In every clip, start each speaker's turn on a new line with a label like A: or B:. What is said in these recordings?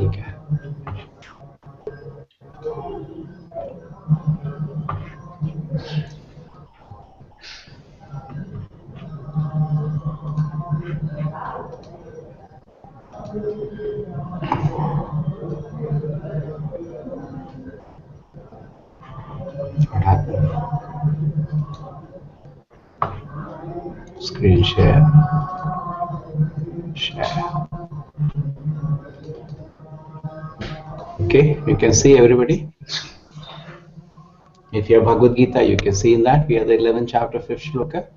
A: ठीक है. What happened? Screen share. Share. Okay, you can see everybody. If you have Bhagavad Gita, you can see in that we are the 11th chapter, 5th shloka.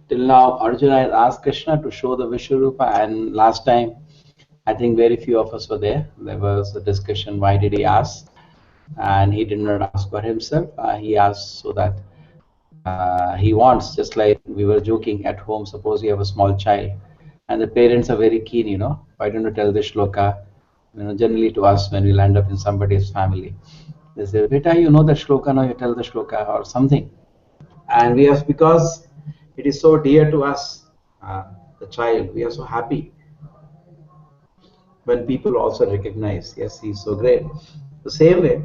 A: Till now, Arjuna had asked Krishna to show the Vishwarupa, and last time, I think very few of us were there. There was a discussion, why did he ask? And he did not ask for himself. He asked so that he wants, just like we were joking at home, suppose you have a small child, and the parents are very keen, why don't you tell the shloka? Generally to us when we land up in somebody's family. They say, Beta, you know the shloka, now you tell the shloka or something. And we have, because it is so dear to us, the child, we are so happy when people also recognize, yes, he is so great. The same way,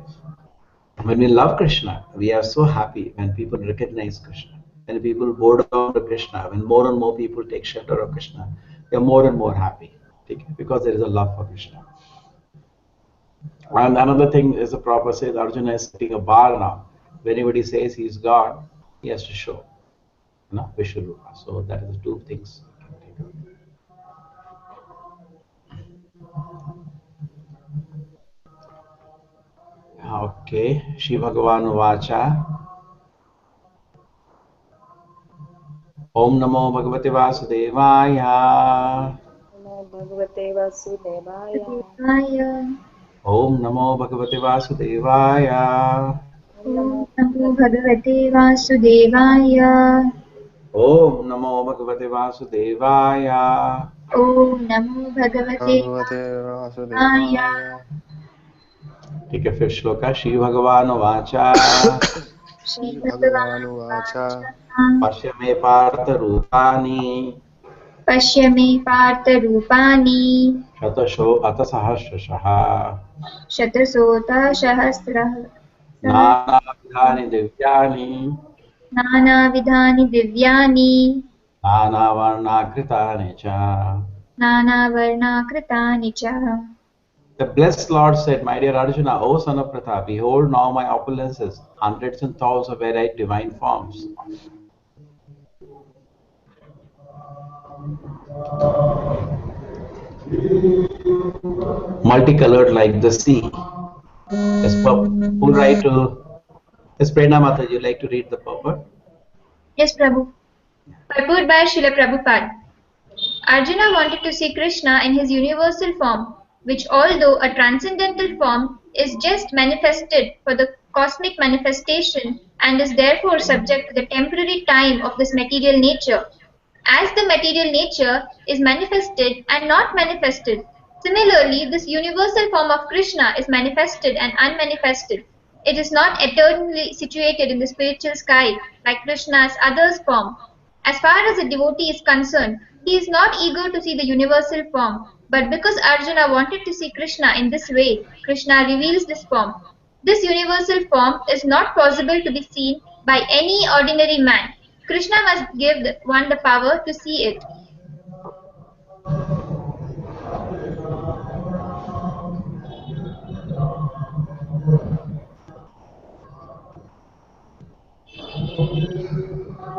A: when we love Krishna, we are so happy when people recognize Krishna. When people bow down to Krishna, when more and more people take shelter of Krishna, they are more and more happy, because there is a love for Krishna. And another thing is the Prabhupada says Arjuna is setting a bar now. When anybody says he is God, he has to show, Vishwarupa. So that is the two things we can take out. Okay, Shri Bhagavan Vacha. Om Namo Bhagavate Vasudevaya.
B: Namo Bhagavate Vasudevaya.
A: Om Namo Bhagavate Vasudevaya.
C: Om Namo Bhagavate Vasudevaya.
A: Om Namo Bhagavate Vasudevaya.
C: Om Namo Bhagavate Vasudevaya.
A: ठीक है, फिर श्लोका. श्री भगवान वाचा.
C: Shri Bhagavan Vacha.
A: पश्य मे पार्थ रूपाणि.
C: Pashya me Partha Rupani.
A: शतशो अथ सहस्रशः.
C: Shatasota Sahasrah.
A: नानाविधानि दिव्यानि.
C: Nana Vidhani Divyani.
A: नानावर्णाकृतानि च.
C: Nana Varna Kritani cha.
A: The blessed Lord said, my dear Arjuna, O son of Pratap, behold now my opulences, hundreds and thousands of varied divine forms. Multicolored like the sea. Yes, who like to? Yes, Prerna Mataji, you like to read the purport?
C: Yes, Prabhu. Purport by Srila Prabhupada. Arjuna wanted to see Krishna in his universal form, which, although a transcendental form, is just manifested for the cosmic manifestation and is therefore subject to the temporary time of this material nature. As the material nature is manifested and not manifested, similarly, this universal form of Krishna is manifested and unmanifested. It is not eternally situated in the spiritual sky like Krishna's other form. As far as a devotee is concerned, he is not eager to see the universal form, but because Arjuna wanted to see Krishna in this way, Krishna reveals this form. This universal form is not possible to be seen by any ordinary man. Krishna must give one the power to see it.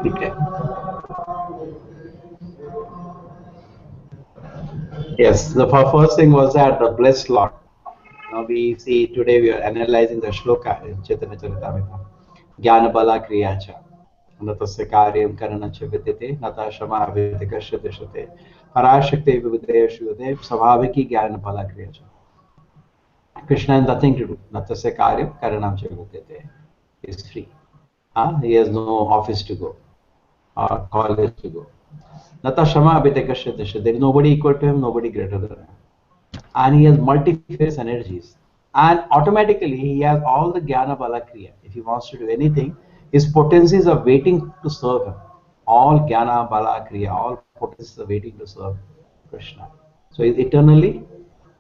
A: Okay. Yes, the first thing was that the blessed Lord. Now we see today we are analyzing the shloka in Chaitanya Charitamrita. Jnana Bala Kriyacha. Natasya Karyam Karanacha Vidyate, Natashama Avidika Shate, Parashakte Vivideshu Dev, Savaviki Jnana Bala Kriyacha. Krishna has nothing to do. Natasya Karyam Karanacha Vidyate. He is free. He has no office to go or college to go. Natashama Avidika Shate. There is nobody equal to him, nobody greater than him. And he has multi-phase energies, and automatically he has all the Jnana Bala Kriya. If he wants to do anything, his potencies are waiting to serve him. All Jnana Bala Kriya, all potencies are waiting to serve Krishna. So he is eternally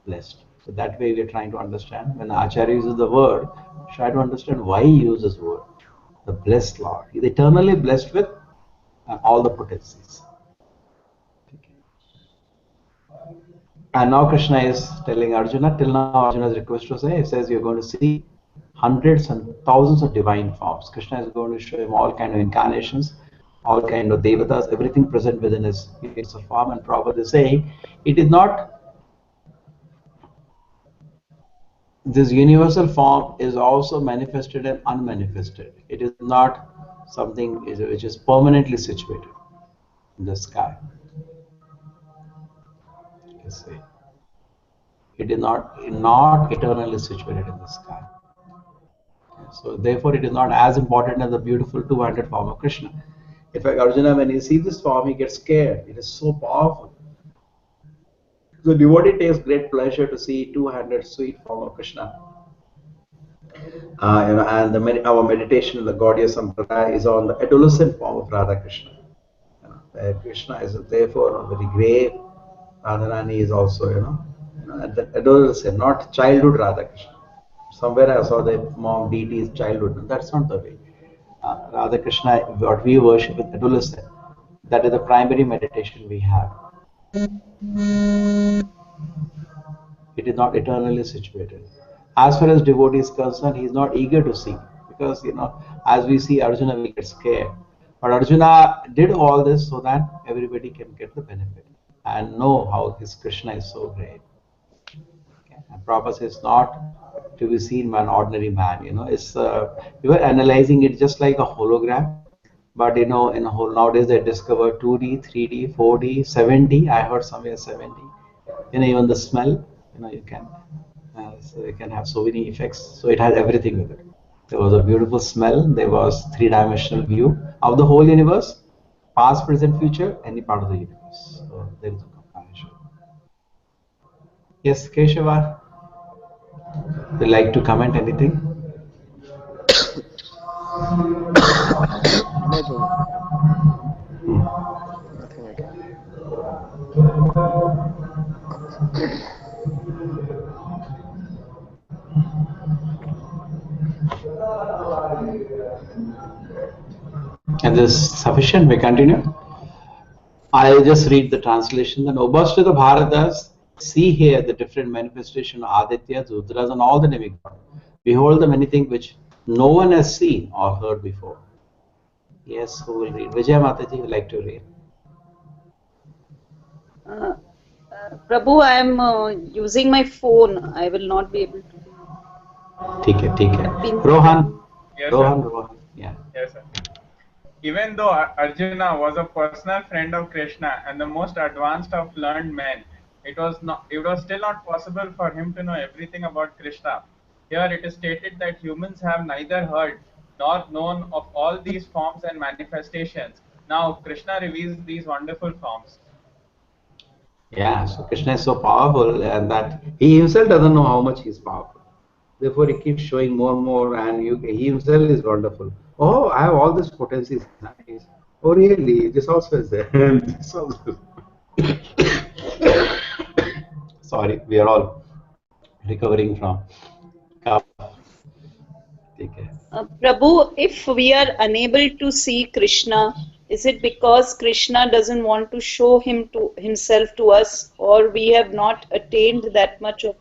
A: blessed. So that way we are trying to understand. When Acharya uses the word, try to understand why he uses word. The blessed Lord. He is eternally blessed with all the potencies. And now Krishna is telling Arjuna, till now Arjuna's request to say, he says you're going to see hundreds and thousands of divine forms. Krishna is going to show him all kind of incarnations, all kind of devatas, everything present within his universal form. And Prabhupada is saying, it is not, this universal form is also manifested and unmanifested. It is not something which is permanently situated in the sky. You see. It is not eternally situated in the sky. So therefore it is not as important as the beautiful two-handed form of Krishna. In fact, Arjuna, when he sees this form, he gets scared. It is so powerful. The devotee takes great pleasure to see two-handed sweet form of Krishna. And our meditation in the Gaudiya Sampradaya is on the adolescent form of Radha Krishna. Krishna is therefore very grave. Radharani is also, the adolescent, not childhood Radha Krishna. Somewhere I saw the mom deity is childhood. That's not the way. Radha Krishna, what we worship is adolescent. That is the primary meditation we have. It is not eternally situated. As far as devotee is concerned, he is not eager to see, because as we see Arjuna will get scared. But Arjuna did all this so that everybody can get the benefit and know how his Krishna is so great. Okay. And Prabhupada says not to be seen by an ordinary man. It's we were analyzing it just like a hologram. But in a whole nowadays they discover 2D, 3D, 4D, 7D. I heard somewhere 7D. Even the smell. You can so you can have so many effects. So it has everything with it. There was a beautiful smell. There was three-dimensional view of the whole universe, past, present, future, any part of the universe. So there is a comparison. Yes, Keshava, would you like to comment anything?
D: No, Prabhu. Nothing again.
A: And this is sufficient. We continue. I'll just read the translation. Then Ubhashrita Bharatas, see here the different manifestation of Aditya, Rudras, and all the demigods. Behold the many things which no one has seen or heard before. Yes, who will read? Vijaya Mataji would like to read.
E: Prabhu, I am using my phone. I will not be able to.
A: ठीक है. Rohan.
F: Yes,
A: Rohan.
F: sir.
A: Rohan. Yeah.
F: Yes, sir. Even though Arjuna was a personal friend of Krishna and the most advanced of learned men, it was still not possible for him to know everything about Krishna. Here it is stated that humans have neither heard nor known of all these forms and manifestations. Now Krishna reveals these wonderful forms.
A: Yeah, so Krishna is so powerful, and that he himself doesn't know how much he is powerful. Therefore, he keeps showing more and more, and he himself is wonderful. Oh, I have all these potencies. Nice. Oh, really? This also is there. This also. Sorry, we are all recovering from cough. Okay.
E: Prabhu, if we are unable to see Krishna, is it because Krishna doesn't want to show himself to us, or we have not attained that much of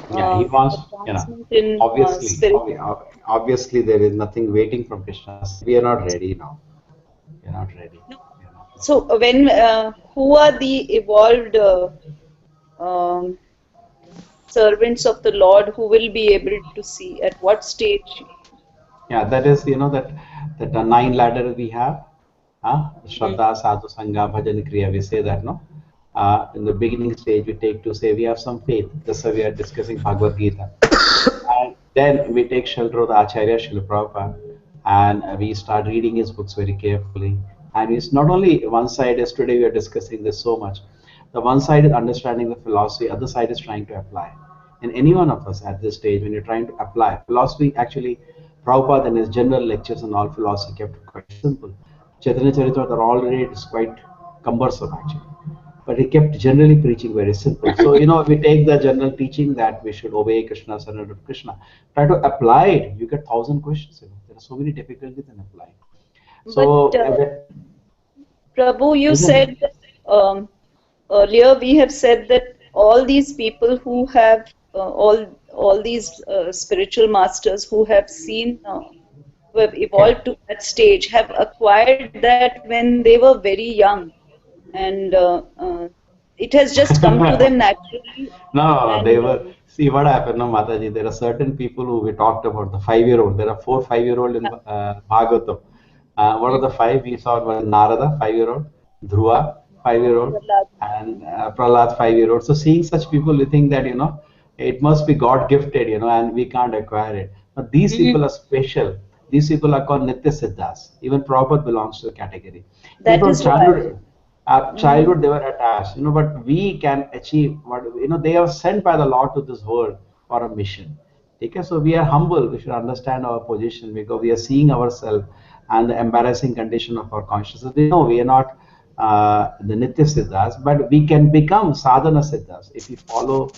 A: yeah, he wants,
E: in,
A: obviously there is nothing waiting from Krishna. We are not ready now. We are not ready.
E: No. So when who are the evolved servants of the Lord who will be able to see? At what stage?
A: Yeah, that is, that 9 ladder we have. Shraddha, Sadhu, Sangha, Bhajan, Kriya, we say that, no? In the beginning stage, we take to say we have some faith. Just so we are discussing Bhagavad Gita. And then we take shelter of the Acharya, Srila Prabhupada, and we start reading his books very carefully. And it's not only one side, as today we are discussing this so much. The one side is understanding the philosophy, other side is trying to apply. And any one of us at this stage, when you're trying to apply philosophy, actually, Prabhupada in his general lectures on all philosophy kept it quite simple. Chaitanya Charitamrita already is quite cumbersome actually. but he kept generally preaching very simple. So, we take the general teaching that we should obey Krishna, surrender to Krishna. Try to apply it. You get 1,000 questions. There are so many difficulties in applying. So,
E: But Prabhu, you
A: isn't
E: said earlier we have said that all these people who have all these spiritual masters who have seen who have evolved to that stage have acquired that when they were very young, and it has just come to them naturally.
A: No,
E: And
A: they were. See what happened, no, Mataji. There are certain people who we talked about, the 5-year-old. There are 4 5-year-old in Bhagavatam. What are the 5 we saw? Was Narada, 5-year-old, Dhruva, 5-year-old,
E: Prahlad.
A: and Prahlad, 5-year-old. So seeing such people, you think that it must be God gifted, and we can't acquire it. But these people are special. These people are called Nitya Siddhas. Even Prabhupada belongs to the category. They
E: That
A: from
E: is why.
A: childhood they were attached, but we can achieve what, they are sent by the Lord to this world for a mission. Okay, so we are humble. We should understand our position because we are seeing ourselves and the embarrassing condition of our consciousness. We know we are not the Nitya Siddhas, but we can become Sadhana Siddhas if we follow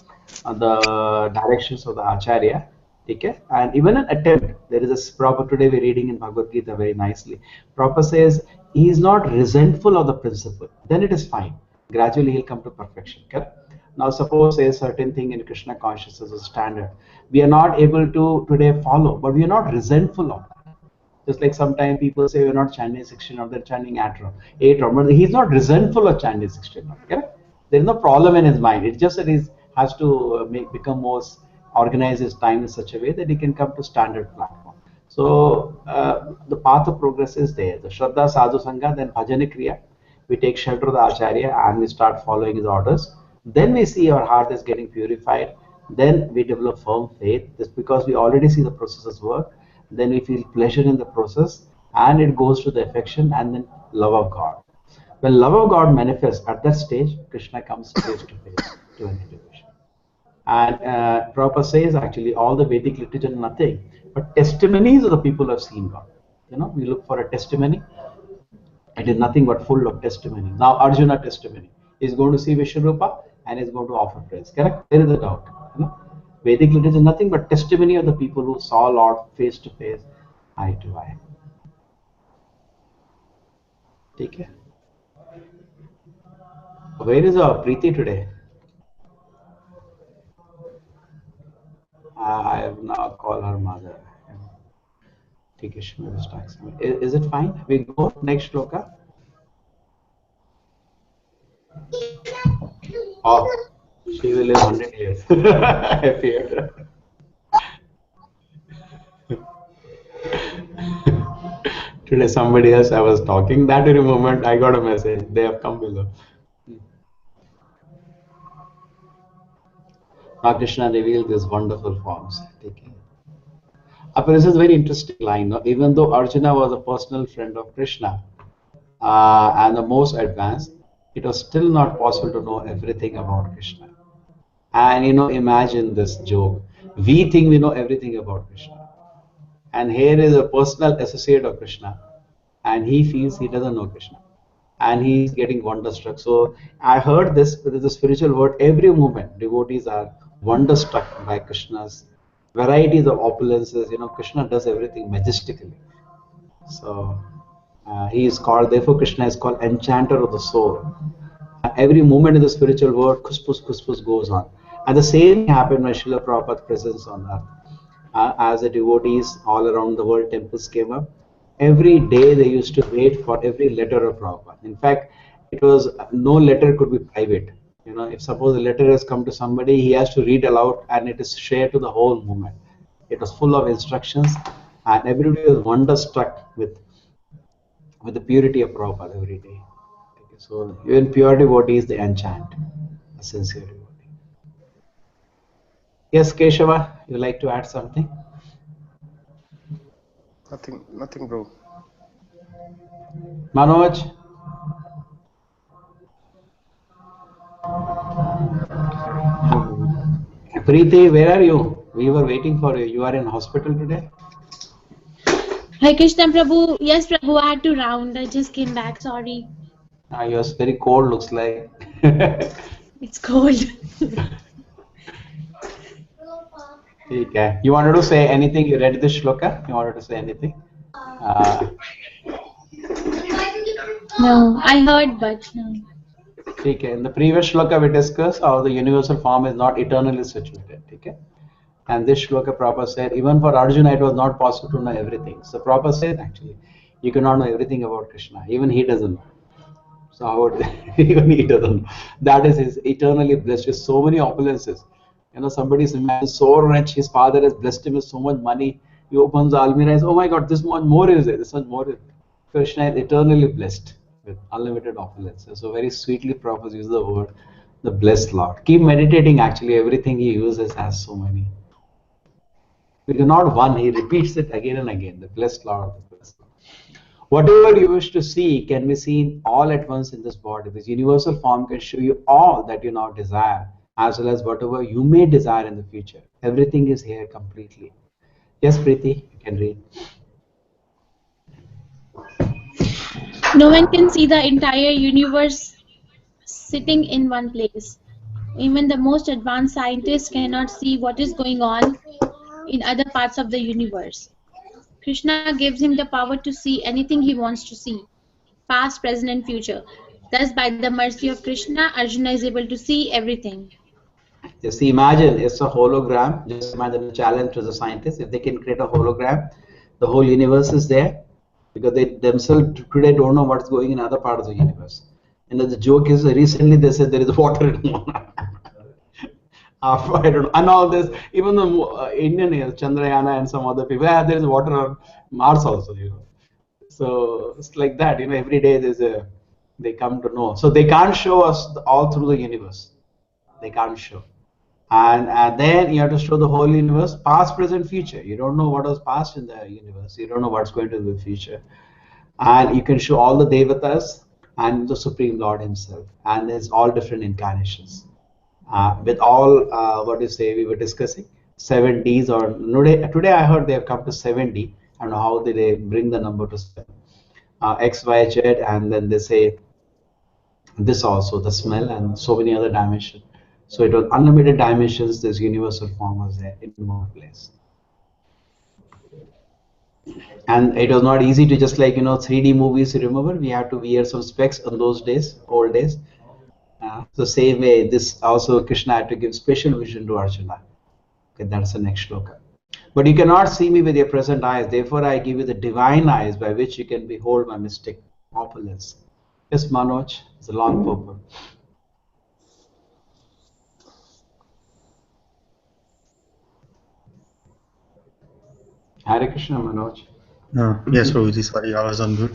A: the directions of the Acharya. Okay, and even an attempt. There is a Prabhupada today we're reading in Bhagavad Gita very nicely. Prabhupada says he is not resentful of the principle. Then it is fine. Gradually he'll come to perfection. Correct? Now suppose a certain thing in Krishna consciousness is standard. We are not able to today follow, but we are not resentful of that. Just like sometimes people say we're not chanting 16 or they're chanting 8 or but he's not resentful of chanting 16 or correct? There is no problem in his mind. It's just that he has to become more organize his time in such a way that he can come to standard platform. So the path of progress is there. The Shraddha, Sadhu Sangha, then Bhajana Kriya. We take shelter of the Acharya and we start following his orders. Then we see our heart is getting purified. Then we develop firm faith. Just because we already see the processes work. Then we feel pleasure in the process and it goes to the affection and then love of God. When love of God manifests at that stage, Krishna comes face to face to an individual. And Prabhupada says actually all the Vedic literature is nothing but testimonies of the people who have seen God. We look for a testimony. It is nothing but full of testimony. Now Arjuna testimony is going to see Vishnurupa and is going to offer praise. Correct? There is a doubt. Vedic literature is nothing but testimony of the people who saw Lord face to face, eye to eye. Okay. Where is our Preeti today? I have now called her mother. Is it fine? We go next shloka. Oh, she will live 100 years. I feared. Today somebody else I was talking. That very moment I got a message. They have come below. Now Krishna revealed these wonderful forms. But this is a very interesting line. Even though Arjuna was a personal friend of Krishna and the most advanced, it was still not possible to know everything about Krishna. And imagine this joke. We think we know everything about Krishna. And here is a personal associate of Krishna. And he feels he doesn't know Krishna. And he is getting wonderstruck. So I heard this, there is a spiritual word, every moment devotees are wonderstruck by Krishna's varieties of opulences. Krishna does everything majestically. So he is called, therefore Krishna is called enchanter of the soul. Every moment in the spiritual world, kuspus goes on. And the same happened when Srila Prabhupada's presence on earth. As the devotees all around the world, temples came up. Every day they used to wait for every letter of Prabhupada. In fact, it was no letter could be private. If suppose a letter has come to somebody, he has to read aloud and it is shared to the whole movement. It was full of instructions and everybody was wonderstruck with the purity of Prabhupada every day. Okay, so even pure devotees, they enchant a sincere devotee. Yes, Keshava, you like to add something?
D: Nothing, bro.
A: Manoj? Preeti, where are you? We were waiting for you. You are in hospital today?
G: Hi Krishna Prabhu. Yes Prabhu, I had to round. I just came back. Sorry.
A: You're very cold, looks like.
D: It's cold.
A: Okay. You wanted to say anything? You read this shloka? You wanted to say anything?
D: No, I heard, but no.
A: Okay. In the previous shloka, we discussed how the universal form is not eternally situated. Okay. And this shloka Prabhupada said, even for Arjuna, it was not possible to know everything. So Prabhupada said, actually, you cannot know everything about Krishna. Even he doesn't know. So how would even he doesn't know. That is his eternally blessed with so many opulences. You know, somebody's so rich, his father has blessed him with so much money. He opens the almirah and says, oh my God, this much more is there, this much more is there. Krishna is eternally blessed with unlimited opulences. So very sweetly Prabhupada uses the word, the blessed Lord. Keep meditating, actually, everything he uses has so many. It is not one, he repeats it again and again, the blessed Lord, the blessed Lord. Whatever you wish to see can be seen all at once in this body. This universal form can show you all that you now desire, as well as whatever you may desire in the future. Everything is here completely. Yes, Preeti, you can read.
D: No one can see the entire universe sitting in one place. Even the most advanced scientists cannot see what is going on in other parts of the universe. Krishna gives him the power to see anything he wants to see, past, present, and future. Thus, by the mercy of Krishna, Arjuna is able to see everything.
A: Just imagine it's a hologram. Just imagine a challenge to the scientists. If they can create a hologram, the whole universe is there, because they themselves today don't know what's going in other parts of the universe. And the joke is, recently they said there is water in Moon. I don't know. And all this, even the Indian Chandrayana and some other people, there is water on Mars also, you know. So it's like that, you know, every day they come to know. So they can't show us all through the universe. They can't show. And then you have to show the whole universe, past, present, future. You don't know what was past in the universe. You don't know what's going to be the future. And you can show all the devatas and the Supreme Lord himself. And there's all different incarnations. With all, what you say, we were discussing, 7Ds, or today I heard they have come to 7D. I don't know how they bring the number to 7. X, Y, Z, and then they say this also, the smell, and so many other dimensions. So it was unlimited dimensions, this universal form was there in one place. And it was not easy to just, like, you know, 3D movies, you remember, we had to wear some specs on those days, old days. The same way, this also Krishna had to give special vision to Arjuna. Okay, that's the next shloka. But you cannot see me with your present eyes, therefore I give you the divine eyes by which you can behold my mystic opulence. Yes, Manoj, it's a long purpose. Hare Krishna, Manoj.
G: Yes, Prabhuji, sorry, I was on mute.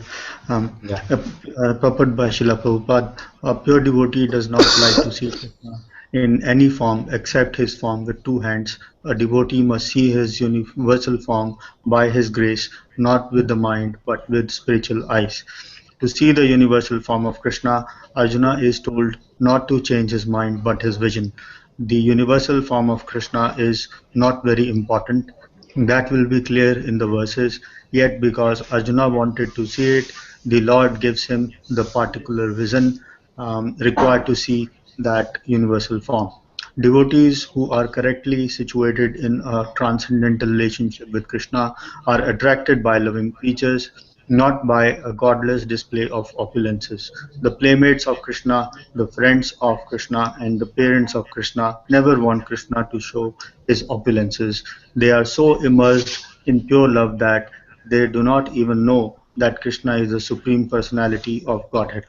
G: Purport by Srila Prabhupada, a pure devotee does not like to see Krishna in any form except his form with two hands. A devotee must see his universal form by his grace, not with the mind, but with spiritual eyes. To see the universal form of Krishna, Arjuna is told not to change his mind, but his vision. The universal form of Krishna is not very important. That will be clear in the verses. Yet because Arjuna wanted to see it, the Lord gives him the particular vision required to see that universal form. Devotees who are correctly situated in a transcendental relationship with Krishna are attracted by loving creatures, not by a godless display of opulences. The playmates of Krishna, the friends of Krishna, and the parents of Krishna never want Krishna to show his opulences. They are so immersed in pure love that they do not even know that Krishna is the Supreme Personality of Godhead.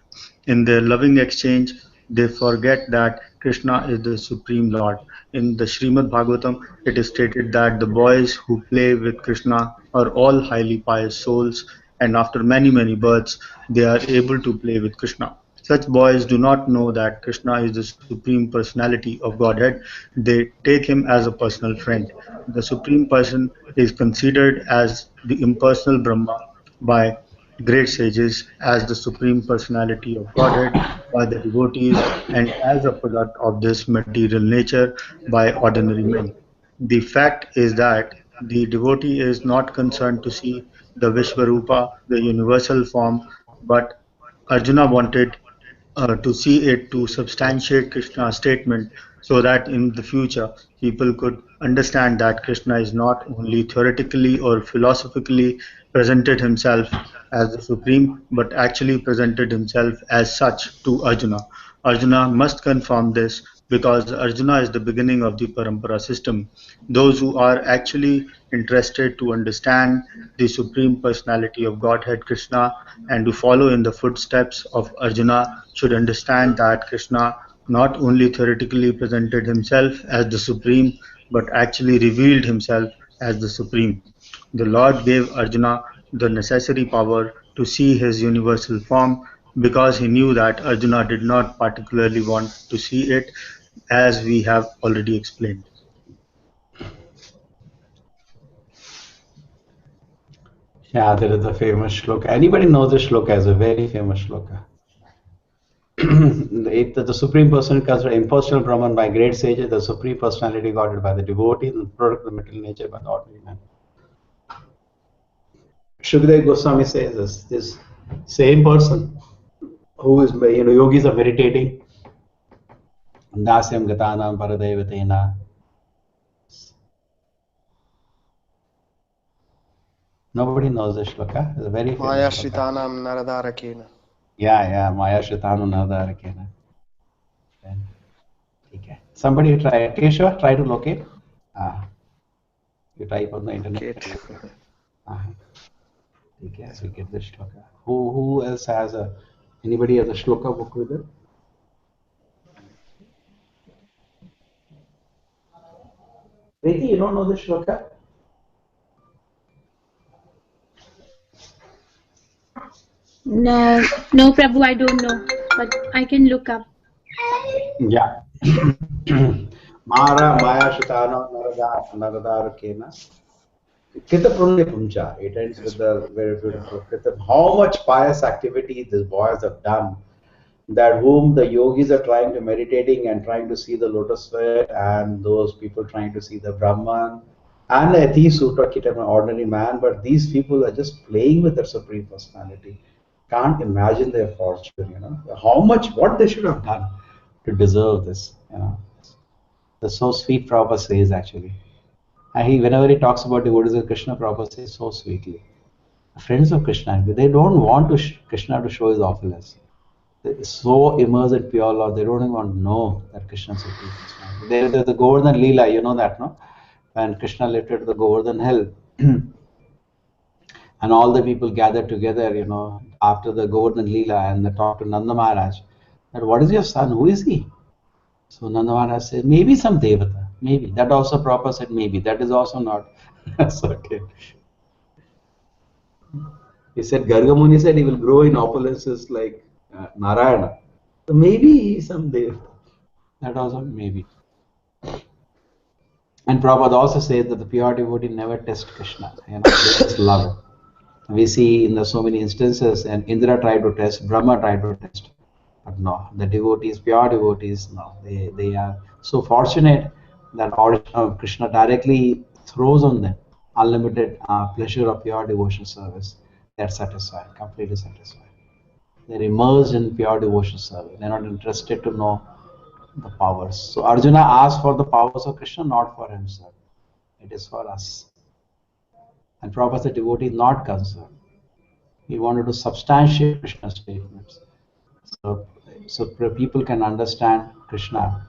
G: In their loving exchange, they forget that Krishna is the Supreme Lord. In the Srimad Bhagavatam, it is stated that the boys who play with Krishna are all highly pious souls, and after many, many births, they are able to play with Krishna. Such boys do not know that Krishna is the Supreme Personality of Godhead. They take him as a personal friend. The Supreme Person is considered as the impersonal Brahma by great sages, as the Supreme Personality of Godhead by the devotees, and as a product of this material nature by ordinary men. The fact is that the devotee is not concerned to see the Vishvarupa, the universal form, but Arjuna wanted to see it to substantiate Krishna's statement so that in the future people could understand that Krishna is not only theoretically or philosophically presented himself as the supreme but actually presented himself as such to Arjuna. Arjuna must confirm this because Arjuna is the beginning of the Parampara system. Those who are actually interested to understand the Supreme Personality of Godhead Krishna and to follow in the footsteps of Arjuna should understand that Krishna not only theoretically presented himself as the Supreme but actually revealed himself as the Supreme. The Lord gave Arjuna the necessary power to see his universal form because he knew that Arjuna did not particularly want to see it, as we have already explained.
A: Yeah, there is a famous shloka. Anybody knows this shloka as a very famous shloka. The Supreme Person is considered impersonal Brahman by great sages, the Supreme Personality guarded by the devotee, and the product of the material nature by the ordinary man. Shukdev Goswami says this same person who is, yogis are meditating, Dasyam Gatanam Paradevatena. Nobody knows this shloka. It's a very
H: Maya
A: famous shloka.
H: Shritanam Naradarakena.
A: Yeah, Maya Shritanu Nadarakena. Okay. Somebody try, Keshav, try to locate. You type on the internet. Okay, so we get this shloka. Who else has anybody has a shloka book with it? Preeti, you don't know the shloka?
D: No, Prabhu, I don't know, but I can look up.
A: Yeah. Maya Shritanu Nadarakena. Krita Punya Puncha. It ends with the very beautiful Krita. How much pious activity these boys have done, that whom the yogis are trying to meditating and trying to see the lotus feet, and those people trying to see the Brahman, and Ati Sutra Kitam, an ordinary man, but these people are just playing with their Supreme Personality. Can't imagine their fortune, how much, what they should have done to deserve this. That's so sweet, Prabhupada says actually. And whenever he talks about devotees of Krishna, Prabhupada says so sweetly. Friends of Krishna, they don't want Krishna to show his opulence. They're so immersed in pure love, they don't even want to know that Krishna is Supreme Personality. There's the Govardhan Leela, you know that, no? When Krishna lifted the Govardhan hill, and all the people gathered together, after the Govardhan Leela, and they talked to Nanda Maharaj, that what is your son? Who is he? So Nanda Maharaj said, maybe some Devata. Maybe. That also Prabhupada said maybe. That is also not. That's okay. He said, Gargamuni said he will grow in opulences like Narayana. So maybe some Devata. That also maybe. And Prabhupada also says that the pure devotee never test Krishna. They just love it. We see in so many instances, and Indra tried to test, Brahma tried to test. But no, the devotees, pure devotees, no. They are so fortunate that origin of Krishna directly throws on them unlimited pleasure of pure devotion service. They are satisfied, completely satisfied. They are immersed in pure devotion service. They are not interested to know the powers. So Arjuna asked for the powers of Krishna, not for himself. It is for us. And Prabhupada said devotee is not concerned. He wanted to substantiate Krishna's statements. So people can understand Krishna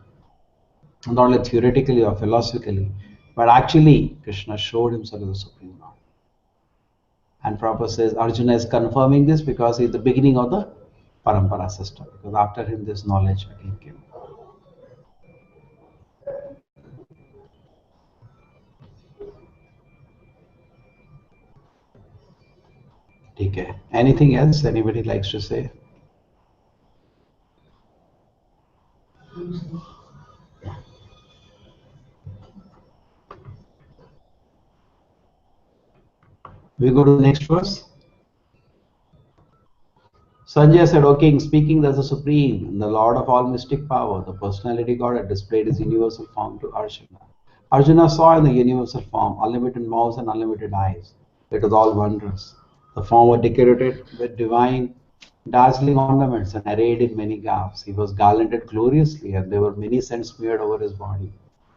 A: not only theoretically or philosophically, but actually Krishna showed himself as the Supreme Lord. And Prabhupada says Arjuna is confirming this because he is the beginning of the Parampara system. Because after him this knowledge again came. Okay. Anything else anybody likes to say? We go to the next verse. Sanjay said, O king, speaking as the supreme, the lord of all mystic power, the personality God had displayed his universal form to Arjuna. Arjuna saw in the universal form unlimited mouths and unlimited eyes. It was all wondrous. The form was decorated with divine dazzling ornaments and arrayed in many garbs. He was garlanded gloriously, and there were many scents smeared over his body.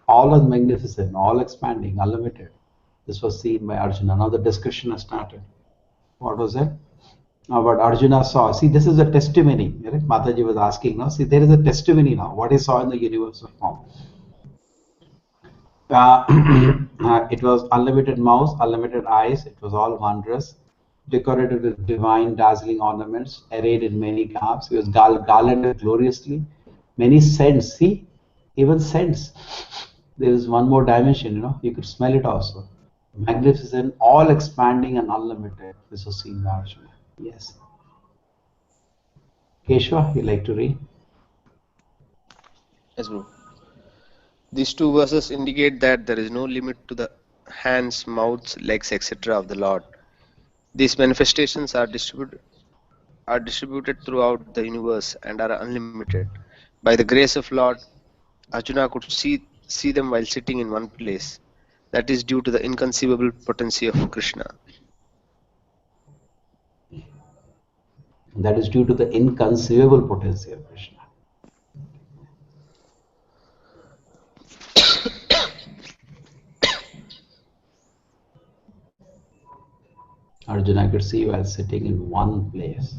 A: All was magnificent, all expanding, unlimited. This was seen by Arjuna. Now the discussion has started. What was it? What Arjuna saw. See, this is a testimony. Right? Mataji was asking now. See, there is a testimony now. What he saw in the universal form. It was unlimited mouth, unlimited eyes. It was all wondrous, decorated with divine, dazzling ornaments, arrayed in many garbs. He was garlanded gloriously. Many scents. See, even scents. There is one more dimension. You could smell it also. Magnificent, all expanding and unlimited. This was seen by Arjuna. Yes. Keshava, you like to read?
H: Yes, bro. These two verses indicate that there is no limit to the hands, mouths, legs, etc. of the Lord. These manifestations are distributed throughout the universe and are unlimited. By the grace of Lord, Arjuna could see them while sitting in one place. That is due to the inconceivable potency of Krishna.
A: That is due to the inconceivable potency of Krishna. Arjuna could see while sitting in one place.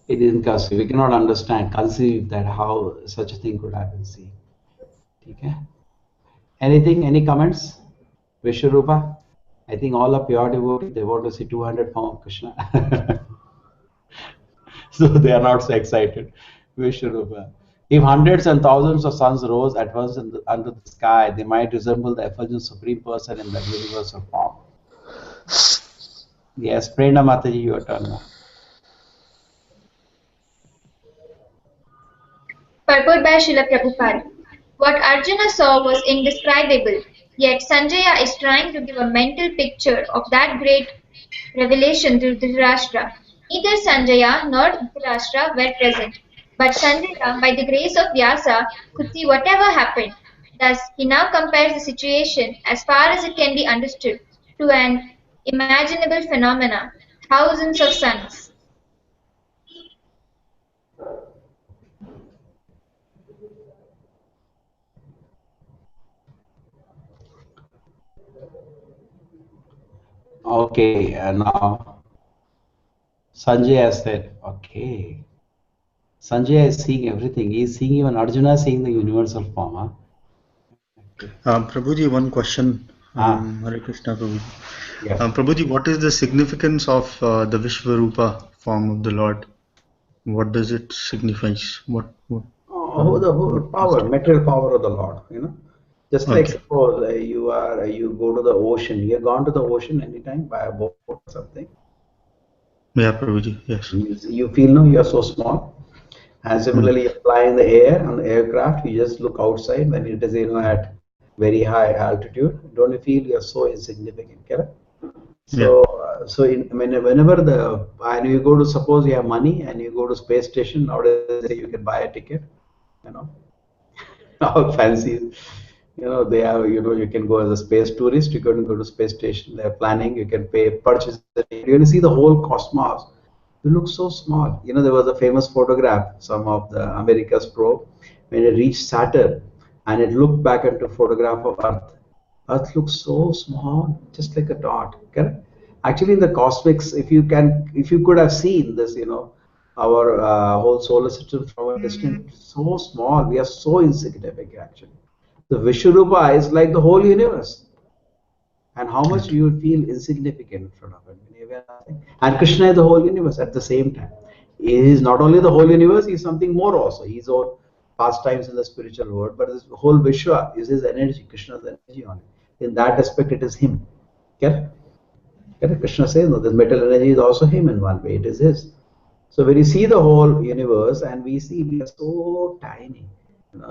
A: It is inconceivable. We cannot understand, conceive that how such a thing could happen. See. Okay. Anything, any comments? Vishwarupa? I think all are pure devotees. They want to see 200 form of Krishna. So they are not so excited. Vishwarupa. If hundreds and thousands of suns rose at once under the sky, they might resemble the effulgent Supreme Person in the universal form. Yes, Prerna Mataji, your turn now.
C: Purport by Srila Prabhupada. What Arjuna saw was indescribable, yet Sanjaya is trying to give a mental picture of that great revelation to Dhritarashtra. Neither Sanjaya nor Dhritarashtra were present, but Sanjaya, by the grace of Vyasa, could see whatever happened. Thus, he now compares the situation, as far as it can be understood, to an imaginable phenomena, thousands of suns.
A: Okay, and now Sanjaya said, okay. Sanjaya is seeing everything. He is seeing even Arjuna seeing the universal form.
G: Prabhuji, one question. Hare Krishna, Prabhuji.
A: Yes.
G: Prabhuji, what is the significance of the Vishwarupa form of the Lord? What does it signify? What
A: Oh, the whole power, material power of the Lord. Just like
G: Okay.
A: suppose you go to the ocean. You have gone to the ocean anytime by a boat or something.
G: Yeah, Prabhuji, yes.
A: You feel no, you are so small. And similarly, you fly in the air on the aircraft. You just look outside when it is at very high altitude. Don't you feel you are so insignificant? Correct? So, whenever and you go to, suppose you have money and you go to space station, nowadays you can buy a ticket, all fancy, they have, you can go as a space tourist, you can go to space station, they're planning, you can purchase the ticket, you're going to see the whole cosmos. You look so small. There was a famous photograph, some of the America's probe, when it reached Saturn and it looked back into photograph of Earth. Earth looks so small, just like a dot. Correct? Actually, in the cosmics, if you could have seen this, our whole solar system from a distance, so small, we are so insignificant. Actually, the Vishwarupa is like the whole universe, and how much you will feel insignificant in front of it. And Krishna is the whole universe at the same time. He is not only the whole universe; he is something more also. He is all pastimes in the spiritual world, but this whole Vishwa is his energy, Krishna's energy on it. In that aspect, it is him. Correct? Krishna says, no, this metal energy is also him in one way, it is his. So when you see the whole universe and we see we are so tiny,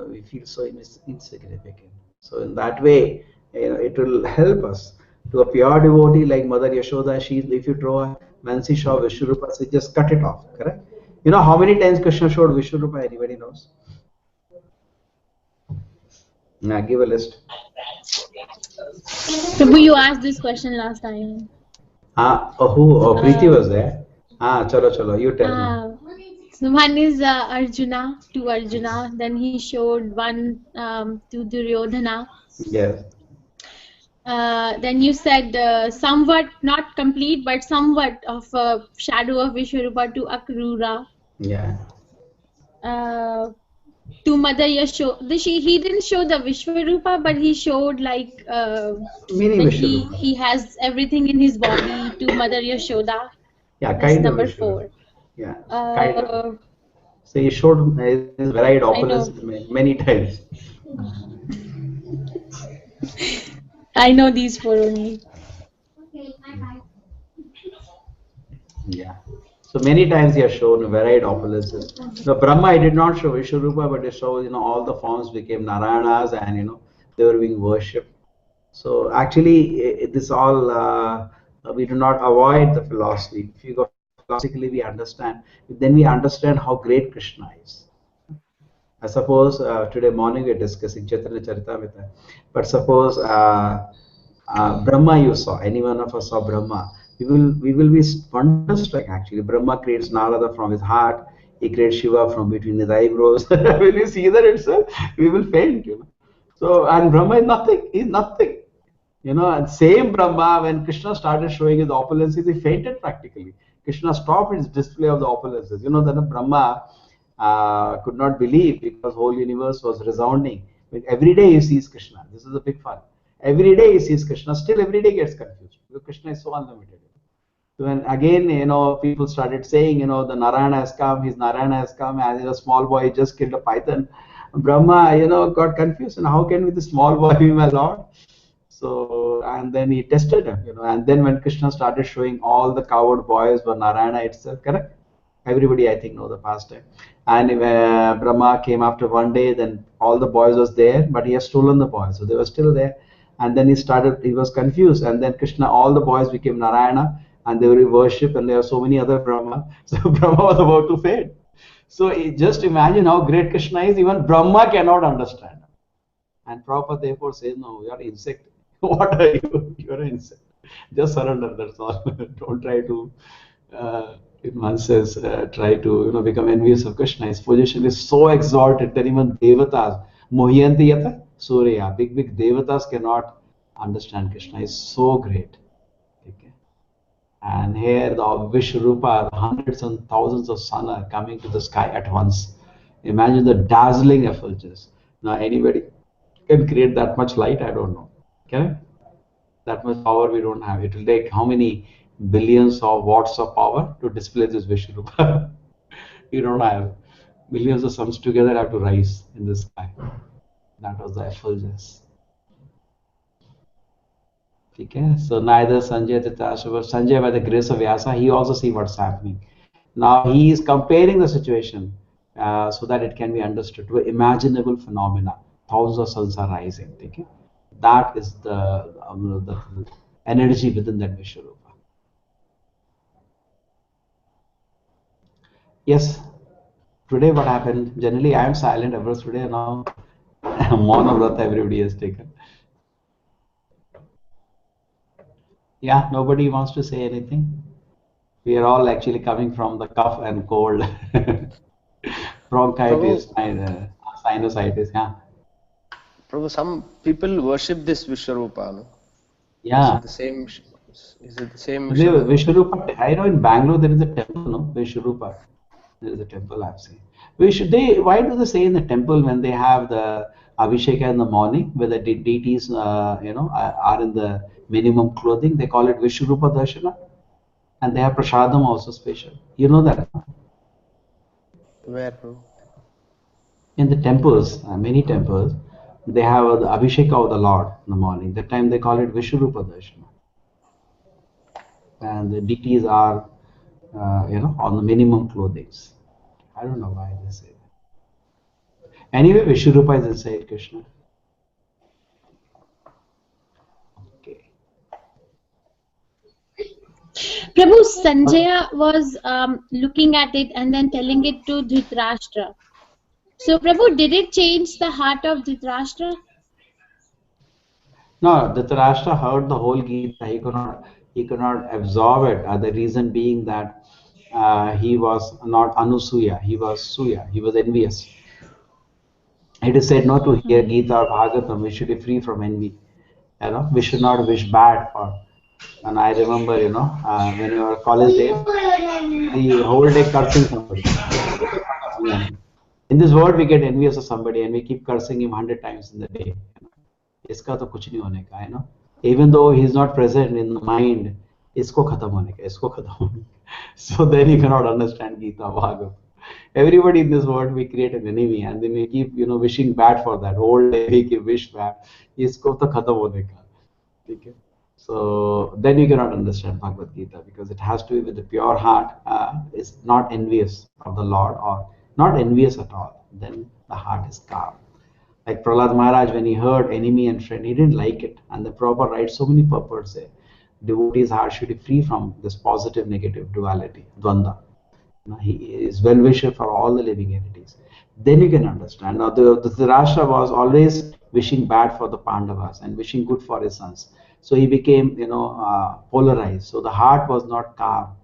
A: we feel so insignificant. So in that way, it will help us. To a pure devotee like Mother Yashoda, if you draw when she saw Vishwarupa, she just cut it off, correct? How many times Krishna showed Vishwarupa, anybody knows? Now give a list.
D: Prabhu, you asked this question last time.
A: Preeti was there. Chalo, you tell me.
D: So one is Arjuna to Arjuna. Then he showed one to Duryodhana.
A: Yes.
D: Then you said somewhat, not complete, but somewhat of a shadow of Vishwarupa to Akrura.
A: Yeah.
D: To Mother Yashoda. He didn't show the Vishwarupa, but he showed like
A: Mini
D: that
A: Vishwarupa.
D: he has everything in his body to Mother Yashoda.
A: Yeah,
D: That's
A: kind of
D: number
A: Vishwarupa.
D: 4.
A: Yeah, kind of.
D: Uh,
A: So he showed his varied
D: I know.
A: opulence many times.
D: I know these 4 only.
A: Yeah. So many times he has shown varied opulences. The Brahma, he did not show Vishwarupa, but he showed, all the forms became Narayanas and, they were being worshipped. So actually, this all, we do not avoid the philosophy. If you go philosophically, we understand. Then we understand how great Krishna is. I suppose today morning we're discussing Chaitanya Charitamrita, but suppose Brahma you saw, any one of us saw Brahma, we will be wonderstruck actually. Brahma creates Narada from his heart, he creates Shiva from between his eyebrows. When we see that itself, we will faint. So, and Brahma is nothing, he's nothing. And same Brahma, when Krishna started showing his opulences, he fainted practically. Krishna stopped his display of the opulences. Then Brahma could not believe because whole universe was resounding. Every day he sees Krishna. This is a big fun. Every day he sees Krishna. Still every day gets confused because Krishna is so unlimited. So when again, people started saying, the Narayana has come, his Narayana has come, and a small boy just killed a python. Brahma, got confused. And how can with the small boy be my Lord? So, and then he tested him, and then when Krishna started showing all the coward boys were Narayana itself, correct? Everybody, I think, know the pastime. And Brahma came after one day, then all the boys was there, but he has stolen the boys, so they were still there. And then he was confused, and then Krishna, all the boys became Narayana, and they were worshipped, and there are so many other Brahma. So Brahma was about to faint. So just imagine how great Krishna is. Even Brahma cannot understand. And Prabhupada therefore says, no, you are insect. What are you? You are an insect. Just surrender, that's all. Don't try to, in one sense, try to become envious of Krishna. His position is so exalted that even Devatas, Mohyanti Yata, Surya, big Devatas cannot understand Krishna. He's so great. Okay. And here the Vishwarupa, hundreds and thousands of sun are coming to the sky at once. Imagine the dazzling effulgence. Now anybody can create that much light, I don't know. Okay? That much power we don't have. It will take how many billions of watts of power to display this Vishwarupa? You don't have. Millions of suns together have to rise in the sky. That was the effulgence. Okay? So neither Sanjay Titashuva, Sanjay by the grace of Vyasa, he also see what's happening. Now he is comparing the situation so that it can be understood to imaginable phenomena. Thousands of suns are rising. Okay? That is the energy within that Vishwarupa. Yes. Today what happened? Generally I am silent ever today. Now Mauna Vrata everybody has taken. Yeah, nobody wants to say anything. We are all actually coming from the cough and cold. Bronchitis, sinusitis, yeah.
H: Prabhu, some people worship this Vishwarupa, no?
A: Yeah.
H: Is it the same Vishwarupa?
A: Vishwarupa, I know in Bangalore there is a temple, no? Vishwarupa. There is a temple I've seen. Why do they say in the temple when they have the Abhisheka in the morning, where the deities, are in the minimum clothing, they call it Vishwarupa Darshana? And they have Prasadam also special. You know that?
H: Where, Prabhu?
A: In the temples, many temples, they have the Abhisheka of the Lord in the morning. That time they call it Vishwarupa Darshana. And the deities are, on the minimum clothings. I don't know why they say that. Anyway, Vishwarupa is inside Krishna. Okay.
D: Prabhu, Sanjaya was looking at it and then telling it to Dhritarashtra. So, Prabhu, did it change the heart of Dhritarashtra?
A: No, Dhritarashtra heard the whole Gita. He could not absorb it. The reason being that he was not Anusuya, he was Suya, he was envious. It is said not to hear Gita or Bhagavatam, we should be free from envy. We should not wish bad for. And I remember, when you were college days, the whole day cursing somebody. In this world, we get envious of somebody and we keep cursing him 100 times in the day. इसका तो कुछ नहीं होने का, even though he is not present in the mind, इसको खत्म होने का, इसको खत्म होने का. So then you cannot understand Gita, Bhagavad. Everybody in this world, we create an enemy and then we keep, wishing bad for that. Whole day we keep wish bad. इसको तो खत्म होने का. Okay? So then you cannot understand Bhagavad Gita because it has to be with the pure heart. Is not envious of the Lord or not envious at all. Then the heart is calm. Like Prahlad Maharaj, when he heard enemy and friend, he didn't like it. And the Prabhupada writes so many purports there. Devotee's heart should be free from this positive negative duality, dvanda. He is well-wisher for all the living entities. Then you can understand. Now the Dhritarashtra was always wishing bad for the Pandavas and wishing good for his sons. So he became, polarized. So the heart was not calm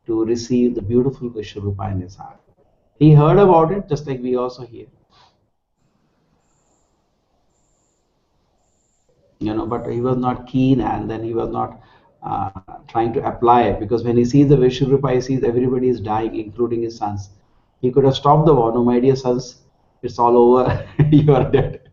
A: to receive the beautiful Vishwarupa in his heart. He heard about it just like we also hear. But he was not keen and then he was not trying to apply it because when he sees the Vishwarupa, he sees everybody is dying, including his sons. He could have stopped the war. No, my dear sons, it's all over. You are dead.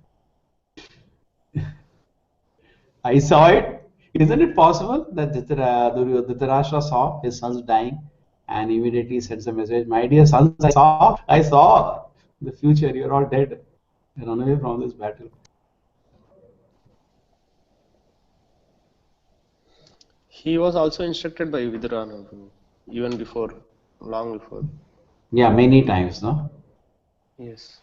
A: I saw it. Isn't it possible that Dhritarashtra saw his sons dying and immediately sends a message, my dear sons, I saw the future, you're all dead. Run away from this battle.
H: He was also instructed by Vidurana even before, long before.
A: Yeah, many times, no?
H: Yes.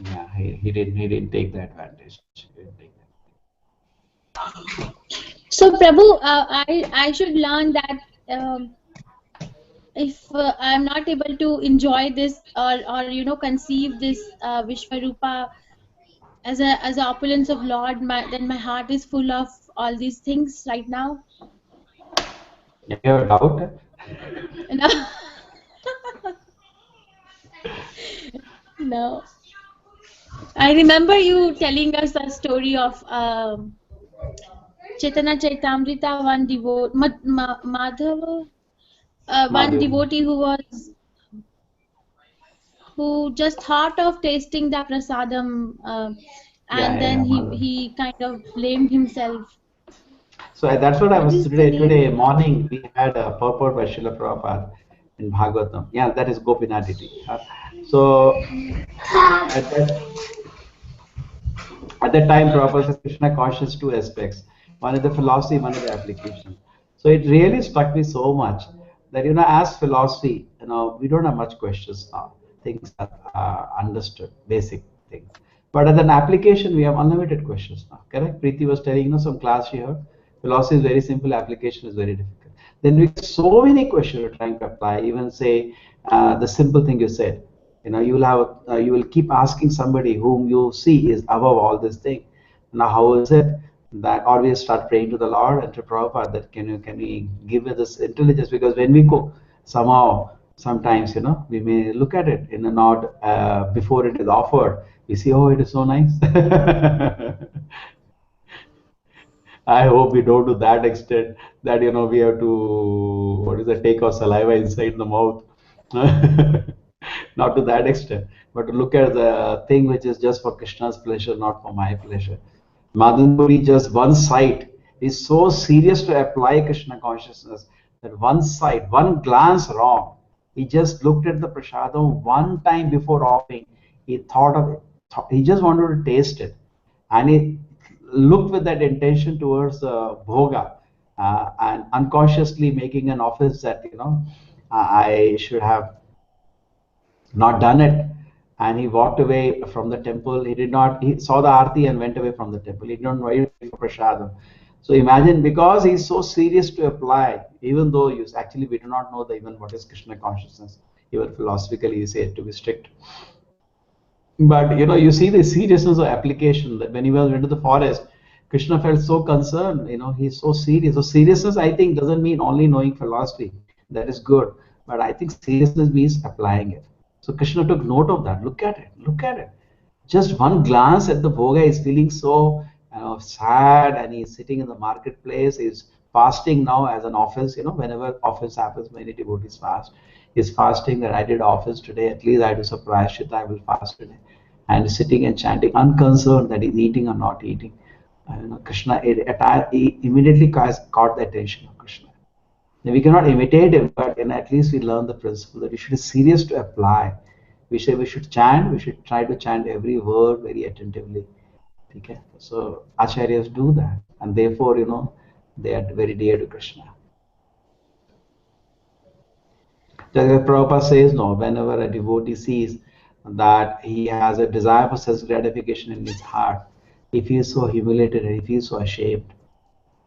A: Yeah, he didn't take the advantage. He didn't take that.
D: So Prabhu, I should learn that if I'm not able to enjoy this or conceive this Vishwarupa as a opulence of Lord, then my heart is full of all these things right now.
A: You have a doubt?
D: No. No. I remember you telling us a story of Chaitanya Chaitamrita, one Madhava, one devotee who just thought of tasting the prasadam and then he kind of blamed himself.
A: So that's what I was today morning. We had a purport by Srila Prabhupada in Bhagavatam. Yeah, that is Gopinaditi. So at that time, Prabhupada says Krishna cautions two aspects. One is the philosophy, one is the application. So it really struck me so much that as philosophy, we don't have much questions now. Things are understood, basic things. But as an application, we have unlimited questions now. Correct? Preeti was telling some class she heard. Philosophy is very simple, application is very difficult. Then we get so many questions you're trying to apply. Even say the simple thing you said. You will keep asking somebody whom you see is above all this thing. Now, how is it that always start praying to the Lord and to Prabhupada that can you give me this intelligence? Because when we go, sometimes we may look at it in a nod before it is offered. We see, oh, it is so nice. I hope we don't to that extent that we have to take our saliva inside the mouth. Not to that extent, but to look at the thing which is just for Krishna's pleasure, not for my pleasure. Madan Puri, just one sight, is so serious to apply Krishna consciousness that one sight, one glance wrong, he just looked at the prasadam one time before offering. He thought of it. He just wanted to taste it, and he looked with that intention towards bhoga, and unconsciously making an office that I should have not done it. And he walked away from the temple. He saw the arti and went away from the temple. He did not wait for prasadam. So imagine, because he's so serious to apply, even though actually we do not know even what is Krishna consciousness. Even philosophically, you say it to be strict. But you see the seriousness of application, that when he was into the forest, Krishna felt so concerned. He's so serious. So seriousness, I think, doesn't mean only knowing philosophy. That is good. But I think seriousness means applying it. So Krishna took note of that. Look at it. Look at it. Just one glance at the bhoga is feeling so sad, and he's sitting in the marketplace. He's fasting now as an office. Whenever office happens, many devotees fast. He's fasting that I did office today. At least I do surprise Shita. I will fast today. And sitting and chanting, unconcerned that he's eating or not eating. Krishna he immediately caught the attention of Krishna. Now, we cannot imitate him, but at least we learn the principle that we should be serious to apply. We say we should chant, we should try to chant every word very attentively. Okay? So acharyas do that, and therefore, they are very dear to Krishna. Just Prabhupada says, no, whenever a devotee sees that he has a desire for sense gratification in his heart, he feels so humiliated and he feels so ashamed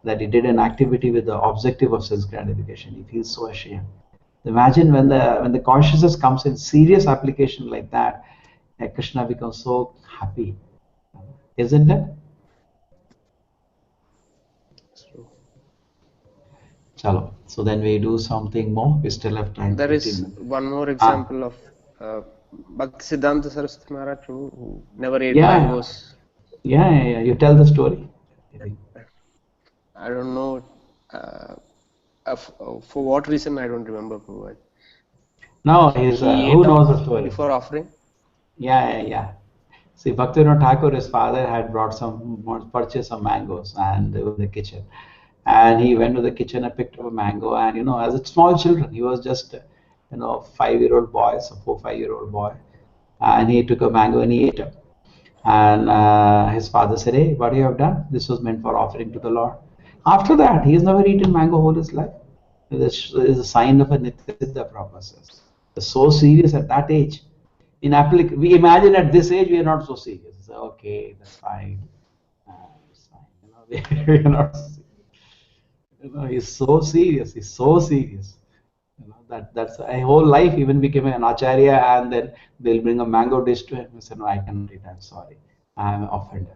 A: that he did an activity with the objective of sense gratification. He feels so ashamed. Imagine when the consciousness comes in serious application like that, Krishna becomes so happy, isn't it? Chalo. So then we do something more. We still have time.
H: There is one more example of Bhaktisiddhanta Saraswati Maharaj who never ate mangoes.
A: Yeah. You tell the story.
H: I don't know for what reason. I don't remember.
A: No, who knows the story?
H: Before offering?
A: Yeah. See, Bhaktivinoda Thakur, his father had purchased some mangoes and they were in the kitchen. And he went to the kitchen and picked up a mango. And, as a small children, he was just, 5-year-old boy, so 4-5-year-old boy. And he took a mango and he ate it. And his father said, hey, what you have done? This was meant for offering to the Lord. After that, he has never eaten mango all his life. This is a sign of a Nityasiddha process. It's so serious at that age. We imagine at this age we are not so serious. It's okay, that's fine. It's fine. We are not serious. He's so serious. He's so serious. That's a whole life. Even became an acharya, and then they'll bring a mango dish to him. He said, no, I cannot eat. I'm sorry. I'm offended.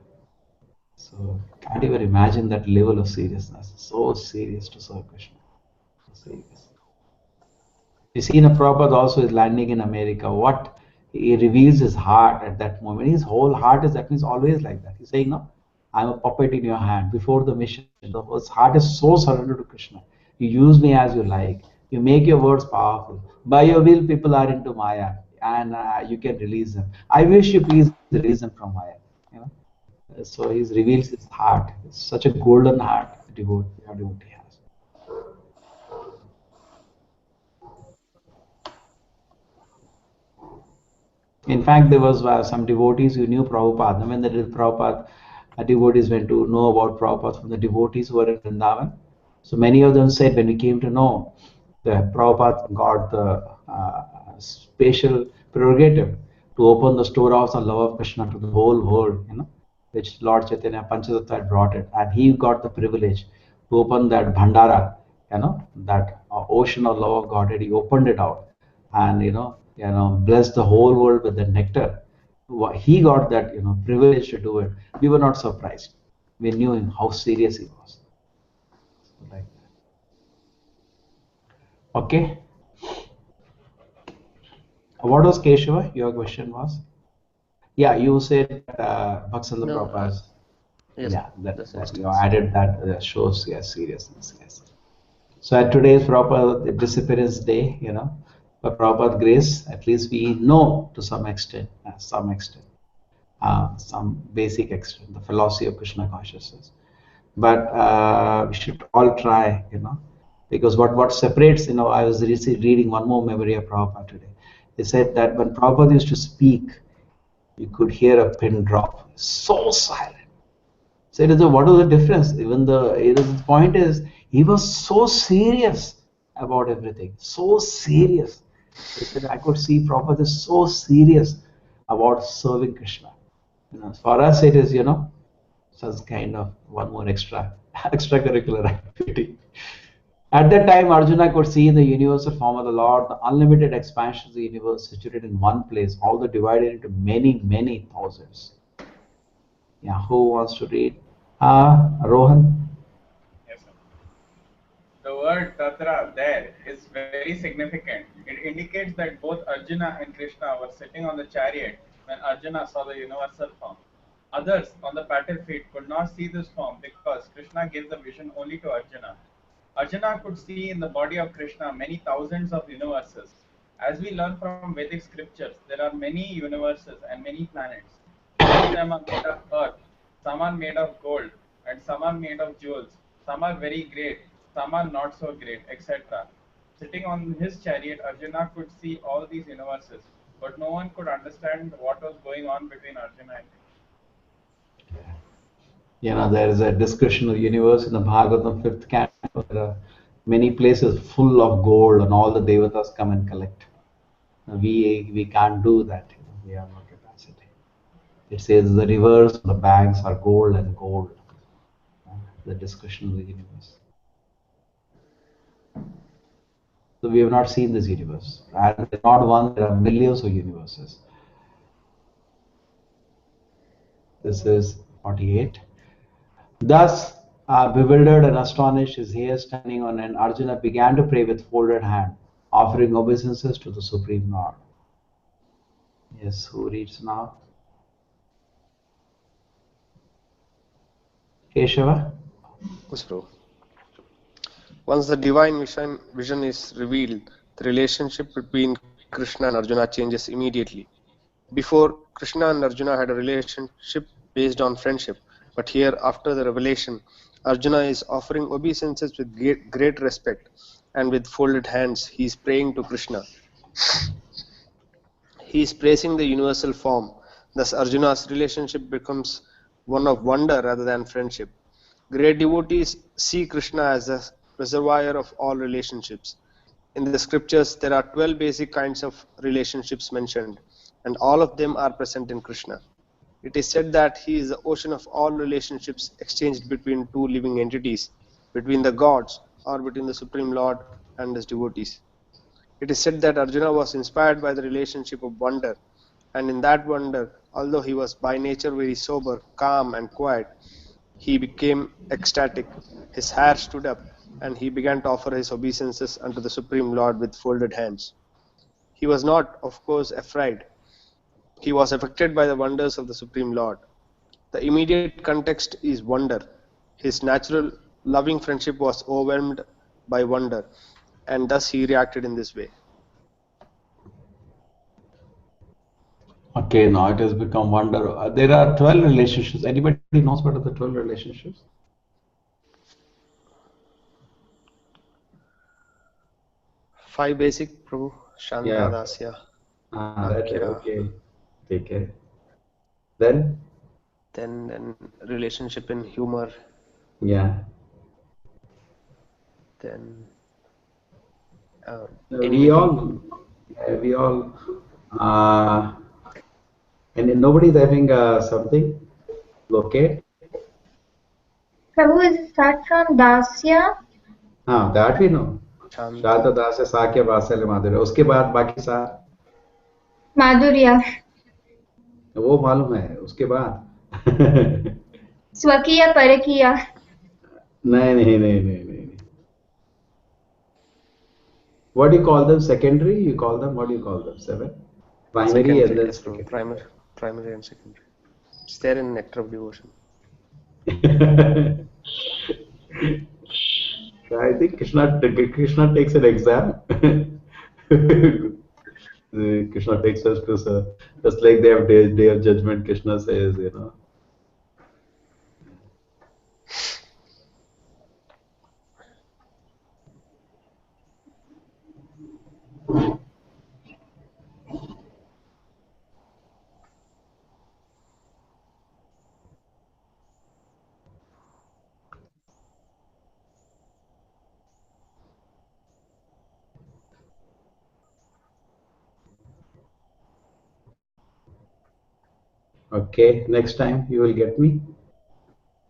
A: So can't even imagine that level of seriousness. So serious to serve Krishna. So serious. You see, Prabhupada also is landing in America. What he reveals his heart at that moment. His whole heart is always like that. He's saying, no, I'm a puppet in your hand. Before the mission, his heart is so surrendered to Krishna. You use me as you like. You make your words powerful. By your will, people are into Maya, and you can release them. I wish you please release them from Maya. So he reveals his heart. It's such a golden heart devotee has. In fact, there was some devotees who knew Prabhupada. When they did Prabhupada, devotees went to know about Prabhupada from the devotees who were in Vrindavan. So many of them said, when we came to know that Prabhupada got the special prerogative to open the storehouse of love of Krishna to the whole world, which Lord Chaitanya Panchatattva had brought it, and he got the privilege to open that Bhandara, that ocean of love of Godhead. He opened it out, and blessed the whole world with the nectar. He got that privilege to do it. We were not surprised. We knew him how serious he was. So like that. Okay. What was Keshava? Your question was? Yeah, you said Bhaktisiddhanta Prabhupada.
H: Yes,
A: Yeah, that you added that shows seriousness. Yes. So at today's Prabhupada Disappearance Day, by Prabhupada grace, at least we know to some extent, some basic extent, the philosophy of Krishna consciousness. But we should all try, because what separates, I was reading one more memory of Prabhupada today. He said that when Prabhupada used to speak, you could hear a pin drop. So silent. So what was the difference? The point is, he was so serious about everything. So serious. He said, I could see Prabhupada is so serious about serving Krishna. For us, it is, such kind of one more extracurricular activity. At that time, Arjuna could see in the universal form of the Lord the unlimited expansion of the universe situated in one place, although divided into many, many thousands. Yeah, who wants to read? Rohan?
F: Yes, sir. The word tatra there is very very significant. It indicates that both Arjuna and Krishna were sitting on the chariot when Arjuna saw the universal form. Others on the battlefield could not see this form because Krishna gave the vision only to Arjuna. Arjuna could see in the body of Krishna many thousands of universes. As we learn from Vedic scriptures, there are many universes and many planets. Some of them are made of earth, some are made of gold, and some are made of jewels. Some are very great, some are not so great, etc. Sitting on his chariot, Arjuna could see all these universes, but no one could understand what was going on between Arjuna and
A: There is a discussion of the universe in the Bhagavatam 5th canto. There are many places full of gold, and all the devatas come and collect. We can't do that. We have no capacity. It says the rivers, the banks are gold and gold. The discussion of the universe. So we have not seen this universe. And not one, there are millions of universes. This is 48. Thus, bewildered and astonished, his hair standing on, and Arjuna began to pray with folded hand, offering obeisances to the Supreme Lord. Yes, who reads now? Keshava?
H: Yes, Prabhu. Once the divine vision is revealed, the relationship between Krishna and Arjuna changes immediately. Before, Krishna and Arjuna had a relationship based on friendship, but here, after the revelation, Arjuna is offering obeisances with great respect, and with folded hands, he is praying to Krishna. He is praising the universal form. Thus, Arjuna's relationship becomes one of wonder rather than friendship. Great devotees see Krishna as the reservoir of all relationships. In the scriptures, there are 12 basic kinds of relationships mentioned, and all of them are present in Krishna. It is said that he is the ocean of all relationships exchanged between two living entities, between the gods, or between the Supreme Lord and his devotees. It is said that Arjuna was inspired by the relationship of wonder, and in that wonder, although he was by nature very sober, calm, and quiet, he became ecstatic. His hair stood up, and he began to offer his obeisances unto the Supreme Lord with folded hands. He was not, of course, afraid. He was affected by the wonders of the Supreme Lord. The immediate context is wonder. His natural loving friendship was overwhelmed by wonder, and thus he reacted in this way.
A: Okay, now it has become wonder. There are 12 relationships. Anybody knows what are the 12 relationships?
H: Five basic, Prabhu. Shanta,
A: Yeah.
H: Dasya,
A: That,
H: Akira.
A: okay. Take care. Then?
H: Then relationship in humor.
A: Yeah.
H: Then
A: We all, and then nobody's having something. Okay.
C: Prabhu, is it start from Dasya?
A: That we know.
H: Shanta.
A: Shanta Dasya Sakya Vasalya Madhurya. उसके बाद बाकी सारा
C: Madhurya.
A: वो मालूम है उसके बाद
C: Swakiya Parakiya.
A: नहीं. What do you call them? Secondary? You call them? What do you call them? 7? Primary
H: Secondary,
A: and then
H: yes,
A: secondary.
H: primary and secondary. It's there in Nectar of Devotion.
A: I think Krishna takes an exam. Krishna takes us to just like they have day of judgment. Krishna says, Okay, next time you will get me.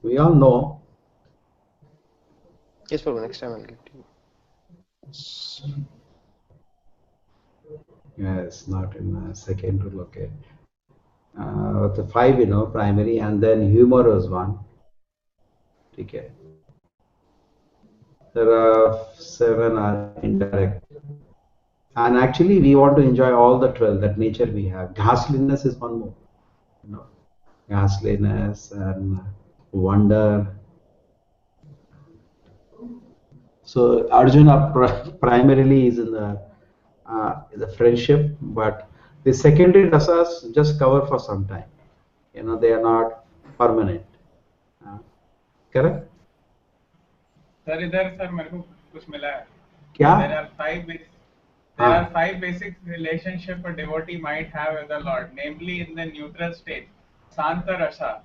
A: We all know.
H: Yes, Prabhu, next time I'll get you.
A: Yes, not in second rule, okay. The 5, primary, and then humor was 1. Okay. There are 7 are indirect. And actually, we want to enjoy all the 12 that nature we have. Ghastliness is one more. You know, ghastliness and wonder. So Arjuna primarily is in the friendship, but the secondary rasas just cover for some time. You know, they are not permanent. Correct?
F: Sir, इधर sir मेरे को कुछ मिला है.
A: क्या?
F: There are 5 basic relationship a devotee might have with the Lord, namely in the neutral state, Santa Rasa,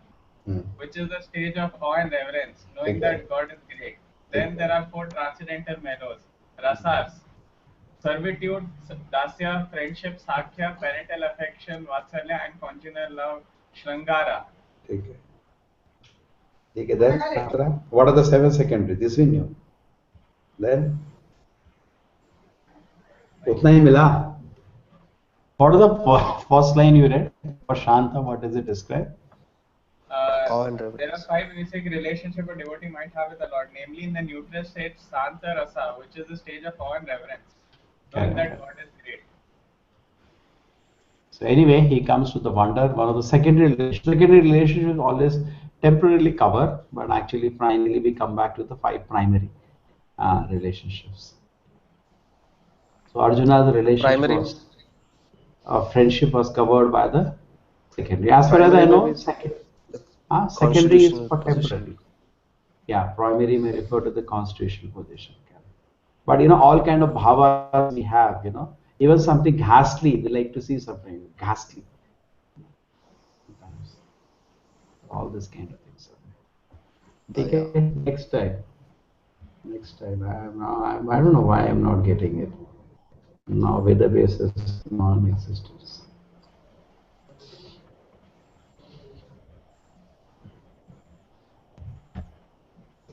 F: which is the stage of awe and reverence, knowing that God is great. Then there are 4 transcendental mellows, Rasas, servitude, Dasya, friendship, Sakhya, parental affection, Vatsalya, and conjugal love, Shrangara.
A: Okay. Then what are the 7 secondary? This we knew. Then utna hi mila. What is the first line you read? For Shanta, what does it describe?
F: There are 5 basic relationships a devotee might have with the Lord, namely in the neutral state, Santa Rasa, which is the stage of awe and reverence, knowing that God is great.
A: So anyway, he comes to the wonder. One of the secondary relationships always temporarily cover, but actually finally we come back to the 5 primary relationships. So Arjuna's relationship friendship was covered by the secondary. As far as I know, secondary is for temporary. Yeah, primary may refer to the constitutional position. But you know, all kind of bhavas we have, you know, even something ghastly, we like to see something ghastly. Sometimes. All this kind of things. Okay, next time. I don't know why I'm not getting it. Now with the basis non-existence.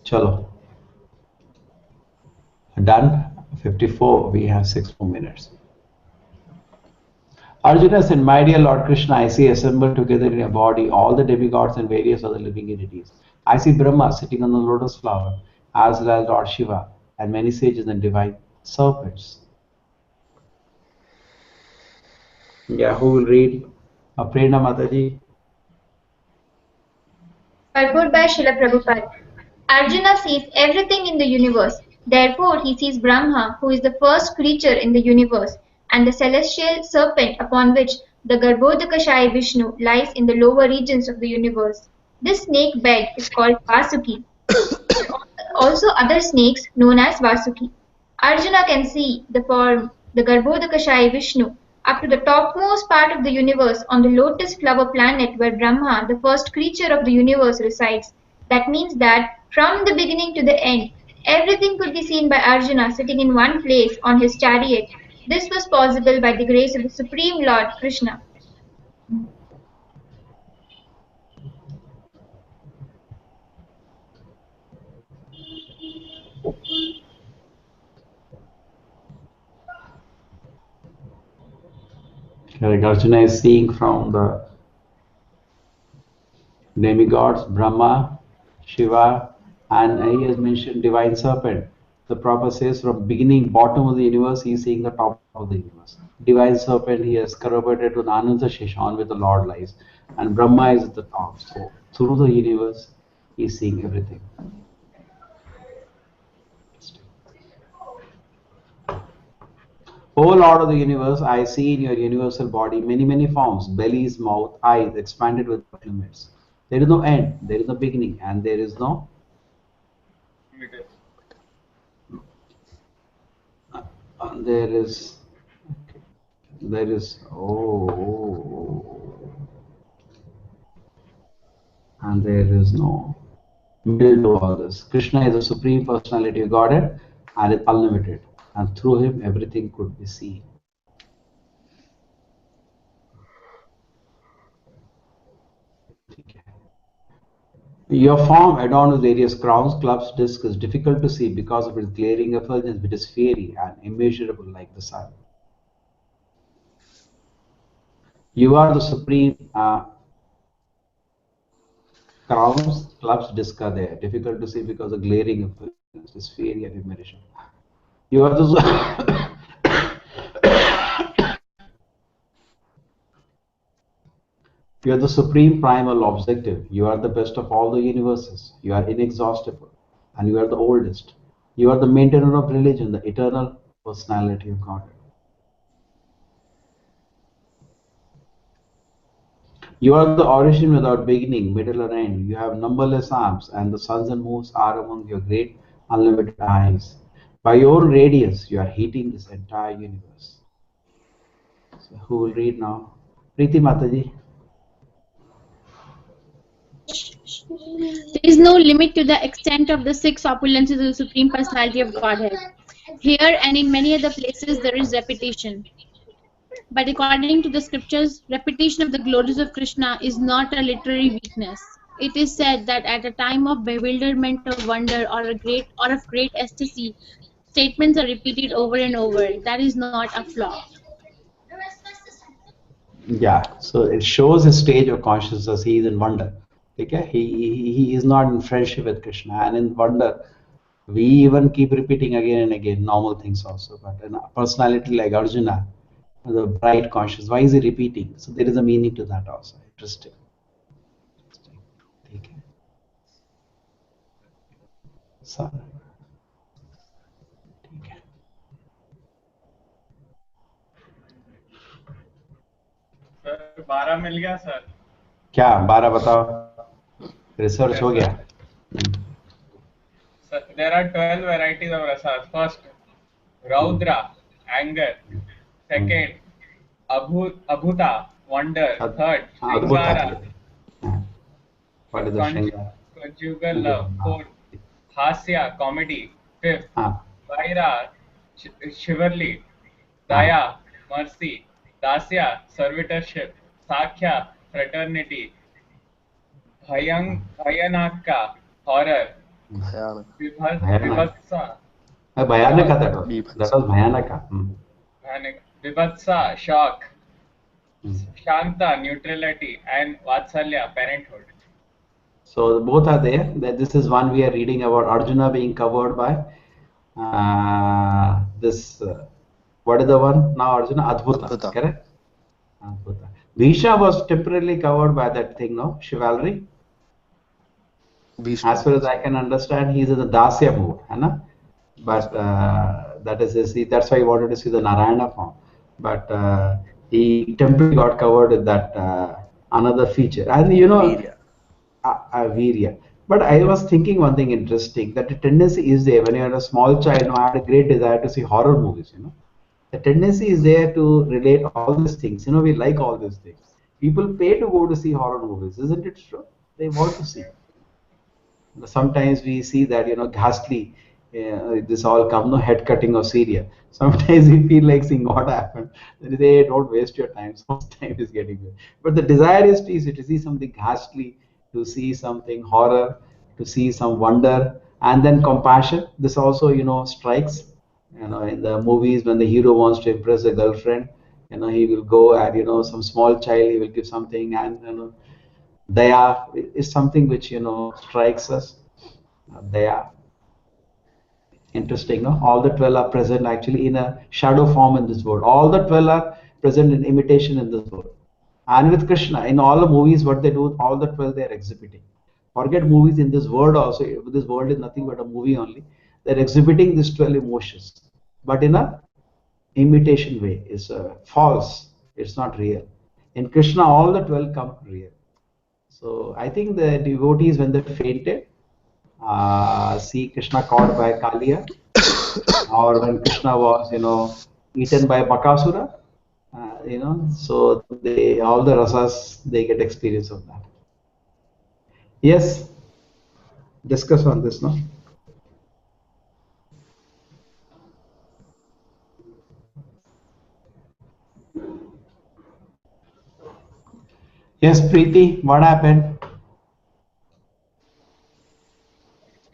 A: Chalo. Done. 54. We have 6 more minutes. Arjuna said, "My dear Lord Krishna, I see assembled together in a body all the demigods and various other living entities. I see Brahma sitting on the lotus flower, as well as Lord Shiva, and many sages and divine serpents." Yeah, who will read? Prerna Mataji.
C: Purport by Srila Prabhupada. Arjuna sees everything in the universe. Therefore, he sees Brahma, who is the first creature in the universe, and the celestial serpent upon which the Garbhodakashayi Vishnu lies in the lower regions of the universe. This snake bed is called Vasuki. Also other snakes known as Vasuki. Arjuna can see the form, the Garbhodakashayi Vishnu, up to the topmost part of the universe on the lotus flower planet where Brahma, the first creature of the universe, resides. That means that from the beginning to the end, everything could be seen by Arjuna sitting in one place on his chariot. This was possible by the grace of the Supreme Lord Krishna.
A: Arjuna is seeing from the demigods, Brahma, Shiva, and he has mentioned divine serpent. The Prabhupada says from beginning, bottom of the universe, he is seeing the top of the universe. Divine serpent, he has corroborated with Ananta Sheshan where the Lord lies. And Brahma is at the top. So through the universe, he is seeing everything. O Lord of the universe, I see in your universal body many, many forms, bellies, mouth, eyes, expanded with plumage. There is no end, there is no beginning, and there is no and there is no middle to all this. Krishna is the supreme personality of Godhead and is unlimited, and through him everything could be seen. Your form adorned with various crowns, clubs, discs is difficult to see because of its glaring effulgence, which is fiery and immeasurable like the sun. You are the supreme crowns, clubs, discs are there. Difficult to see because of glaring effulgence. sphere या emission. You are the you are the supreme primal objective. You are the best of all the universes. You are inexhaustible, and you are the oldest. You are the maintainer of religion, the eternal personality of God. You are the origin without beginning, middle, or end. You have numberless arms, and the suns and moons are among your great unlimited eyes. By your radiance, you are heating this entire universe. So, who will read now? Preeti Mataji.
D: There is no limit to the extent of the six opulences of the Supreme Personality of Godhead. Here and in many other places there is repetition. But according to the scriptures, repetition of the glories of Krishna is not a literary weakness. It is said that at a time of bewilderment or wonder or of great ecstasy, statements are repeated over and over. That is not a flaw.
A: Yeah, so it shows a stage of consciousness. He is in wonder. Okay, he is not in friendship with Krishna, and in wonder, we even keep repeating again and again normal things also. But in a personality like Arjuna, the bright conscious, why is he repeating? So there is a meaning to that also. Interesting. Okay. So, okay.
F: Sir 12 मिल गया sir.
A: क्या 12 बताओ. Research हो गया.
F: Sir, there are 12 varieties of rasas. First, Raudra, anger. Second, Abhuta, wonder. Third, Shringara,
A: What is the Shringara?
F: conjugal love. Fourth, Hasya, comedy. Fifth, Vaira, chivalry. Daya, mercy. Dasya, servitorship. Sakhya, fraternity. Bhayanaka, horror. Vibhatsa.
A: Bhayanaka, that was Bhayanaka.
F: Vibhatsa, shock. Shanta, neutrality. And Vatsalya, parenthood.
A: So both are there. This is one we are reading about Arjuna being covered by this. What is the one now? Arjuna Adbhuta, correct? Adbhuta. Bhishma was temporarily covered by that thing, no? Chivalry. As far as I can understand, he is in the Dasya mode, right? But that is that's why he wanted to see the Narayana form. But he temporarily got covered with that another feature, and you know, Virya. But I was thinking one thing interesting, that the tendency is there when you are a small child. You know, I had a great desire to see horror movies. You know, the tendency is there to relate all these things. You know, we like all these things. People pay to go to see horror movies, isn't it true? They want to see. Sometimes we see that, you know, ghastly, this all come, no, head cutting of Syria. Sometimes we feel like seeing what happened. Then they say, hey, don't waste your time. So much time is getting good. But the desire is to see something ghastly, to see something horror, to see some wonder, and then compassion. This also, you know, strikes. You know, in the movies when the hero wants to impress a girlfriend, you know, he will go and, you know, some small child, he will give something, and, you know, Daya is something which, you know, strikes us. Daya. Interesting, no? All the 12 are present actually in a shadow form in this world. All the 12 are present in imitation in this world. And with Krishna, in all the movies, what they do, all the 12 they are exhibiting. Forget movies, in this world also. This world is nothing but a movie only. They're exhibiting these 12 emotions, but in a imitation way. It's false. It's not real. In Krishna, all the 12 come real. So I think the devotees, when they fainted, see Krishna caught by Kaliya, or when Krishna was, you know, eaten by Bakasura, you know, so they, all the rasas, they get experience of that. Yes, discuss on this, no? Yes, Preeti, what happened?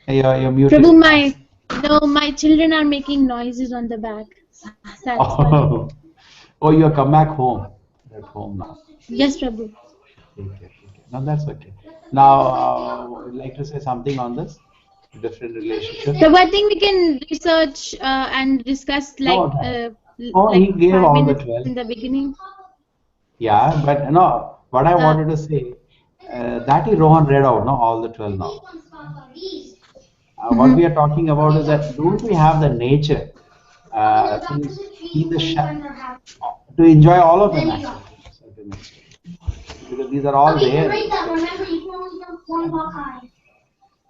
A: You're muted.
D: Prabhu, my children are making noises on the back.
A: Oh, you have come back home. At home now.
D: Yes, Prabhu.
A: Okay. No, that's okay. Now, would you like to say something on this? different relationships.
D: So I think we can research and discuss
A: No, he
D: like
A: gave
D: 5
A: all the
D: minutes
A: 12.
D: in the beginning.
A: Yeah, but no, what I wanted to say, that Rohan read out, no, all the 12 now. What we are talking about is that don't we have the nature to see to enjoy all of them actually, to a certain extent. Because these are all there.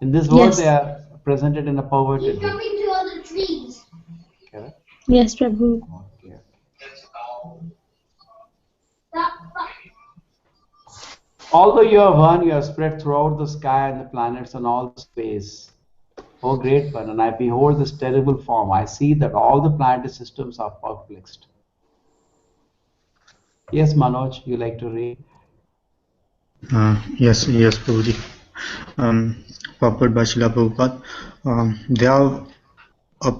A: In this world, they
D: Yes.
A: are presented in a perverted way. Correct?
D: Yes, Prabhu.
A: Okay. Although you are one, you are spread throughout the sky and the planets and all the space. O great one, and I behold this terrible form. I see that all the planetary systems are perplexed. Yes, Manoj, you like to read?
G: Yes, Prabhuji. Purport by Srila Prabhupada. They are a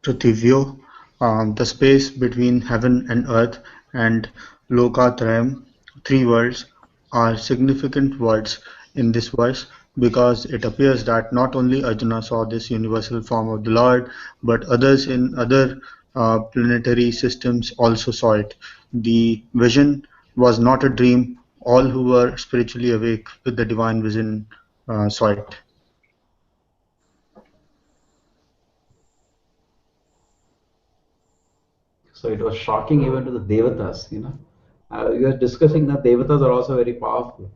G: Prithivyo, the space between heaven and earth, and Lokatrayam, three worlds, are significant words in this verse because it appears that not only Arjuna saw this universal form of the Lord, but others in other planetary systems also saw it. The vision was not a dream. All who were spiritually awake with the divine vision saw it.
A: So it was shocking even to the Devatas, you know. You are discussing that Devatas are also very powerful.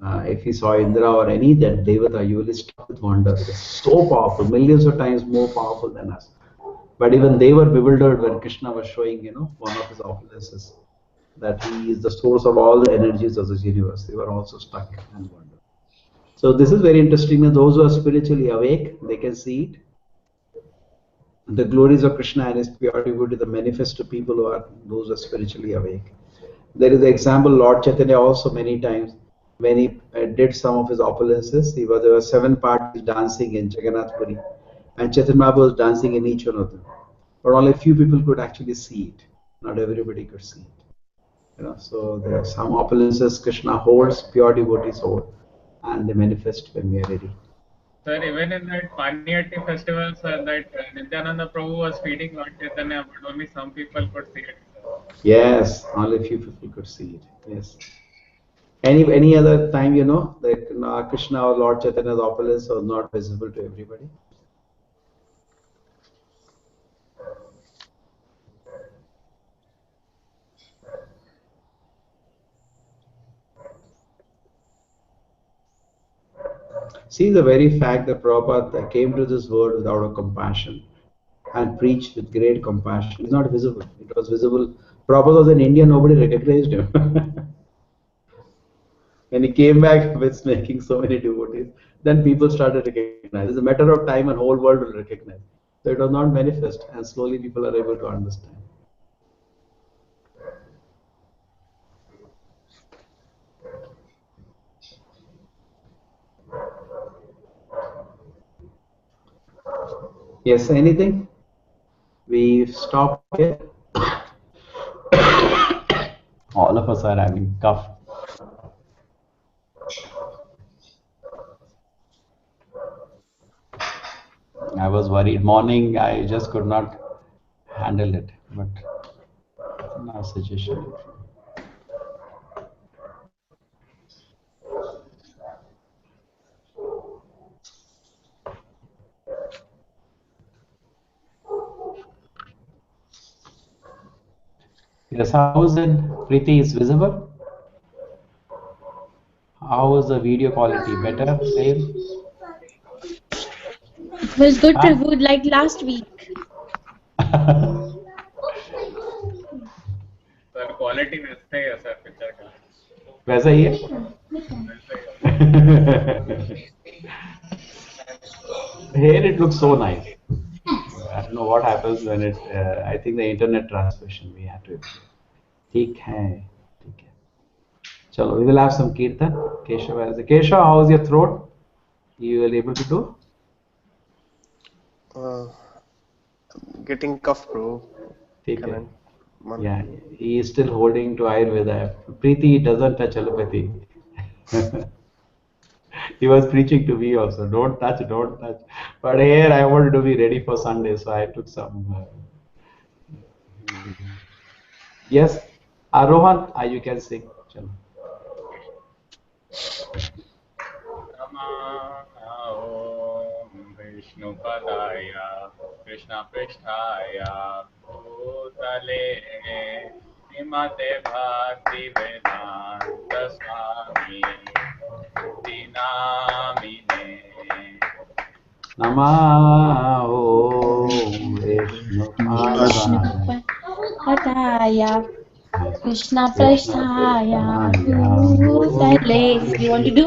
A: If you saw Indra or any that Devata, you will be struck with wonder. It's so powerful, millions of times more powerful than us. But even they were bewildered when Krishna was showing, you know, one of his opulences, that he is the source of all the energies of this universe. They were also stuck and wondered. So this is very interesting that those who are spiritually awake, they can see it. The glories of Krishna and his pure devotee, the manifest to people who are those who are spiritually awake. There is the example Lord Chaitanya also many times when he did some of his opulences. There were 7 parties dancing in Jagannath Puri, and Chaitanya Mahaprabhu was dancing in each one of them. But only a few people could actually see it. Not everybody could see it. You know, so there are some opulences Krishna holds, pure devotees hold, and they manifest when we are ready.
F: Sir, even in that Paniyatti festival, sir, that Nityananda Prabhu was feeding Lord Chaitanya, but only some people could see it.
A: Yes, only a few people could see it. Yes. Any other time, you know, that Krishna or Lord Chaitanya's opulence was not visible to everybody? See, the very fact that Prabhupada came to this world without a compassion and preached with great compassion is not visible. It was visible. Prabhupada was in India, nobody recognized him. When he came back with making so many devotees, then people started recognizing. It's a matter of time and whole world will recognize. So it was not manifest, and slowly people are able to understand. Yes, anything? We stop here. All of us are having cough. I was worried. Morning, I just could not handle it. But now suggestion. Yes, how is it? Preeti is visible? How is the video quality? Better? Same?
D: It was good,
A: Huh?
D: Prabhu, like last week.
F: Sir, quality वैसा ही है sir picture का.
A: वैसा ही है? Here it looks so nice. I don't know what happens when it. I think the internet transmission we have to. ठीक है, ठीक है. Chalo, we will have some kirtan. Keshav has Keshav, how is your throat? You will able to do?
H: Getting cough, bro.
A: ठीक है.
H: Kanan.
A: Yeah, he is still holding to Ayurveda. Preeti doesn't touch allopathy. He was preaching to me also. Don't touch, don't touch. But here I wanted to be ready for Sunday, so I took some. Yes, Rohan, you can sing. Chalo.
F: Om Vishnu Padaya Krishna Pristhaya Bhutale Nimate Bhakti Vedanta Swami Dinamine
A: Namo Vishnu
D: Vishnu
A: Padaya
D: Padaya Krishna
A: Krishna
D: Prasthaya
A: Prasthaya
D: Bhutale. You want to do?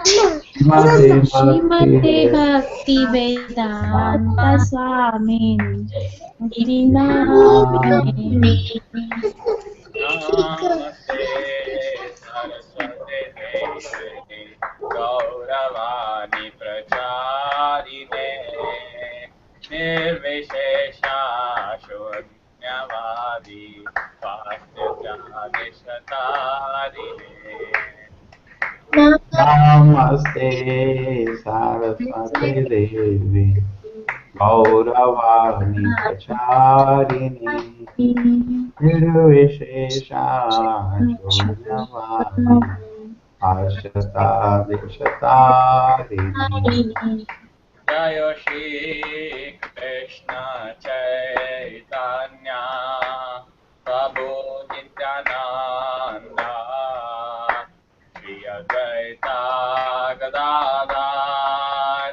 A: Shrimati
D: Srimate
A: Bhakti
D: Bhakti Vedanta Swami
A: Vedanta
D: Namine.
F: Namaste Saraswate Deve Gauravani Pracharine Nirvishesha Shunyavadi Vastyajadishatarine
A: Namaste Saraswati Devi Gauravani Pracharini Nirvishesha Shunyavadi Ashata Vishatarini
F: Jaya Shri Krishna Chaitanya Prabhu Nityananda Shri Advaita Gadadhar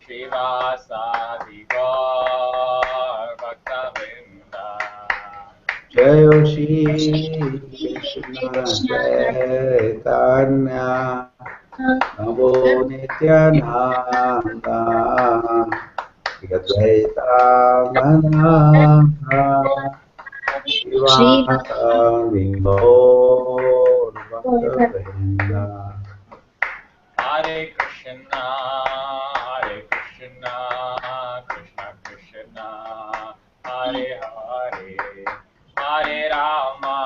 F: Srivasadi Gaur Bhaktavinda
A: Jai Shri Krishna Chaitanya Prabhu Nityananda Shri Advaita Gadadhara Srivasadi Gaur Bhaktavinda.
F: Hare Krishna Krishna Krishna Hare Hare Hare Rama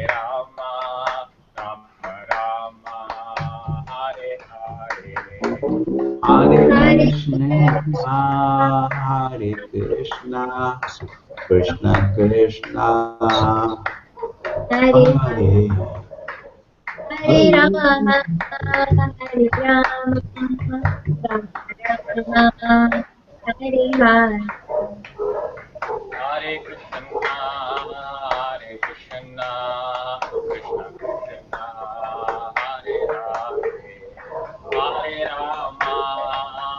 F: Rama Rama Hare Hare
A: Hare Krishna, Hare Krishna, Krishna Krishna,
C: Hare
A: Hare
C: Hare Rama, Hare Rama, Rama Rama, Hare Hare.
F: Hare Krishna Krishna Krishna Hare Hare Hare Rama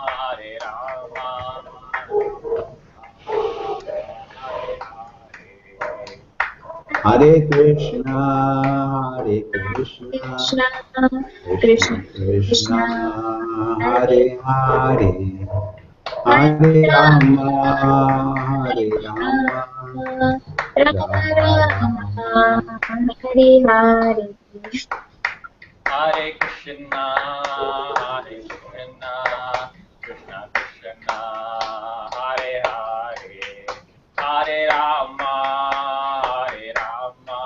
F: Hare Hare
A: Hare Krishna, Hare Krishna,
C: Krishna,
A: Krishna
C: Krishna,
A: Krishna,
C: Krishna,
A: Hare Hare, Hare Rama, Hare Rama,
C: Rama
A: Rama
C: Rama,
A: Rama.
C: Hare Hare.
F: Hare Krishna Krishna Krishna Hare Hare Hare Rama Rama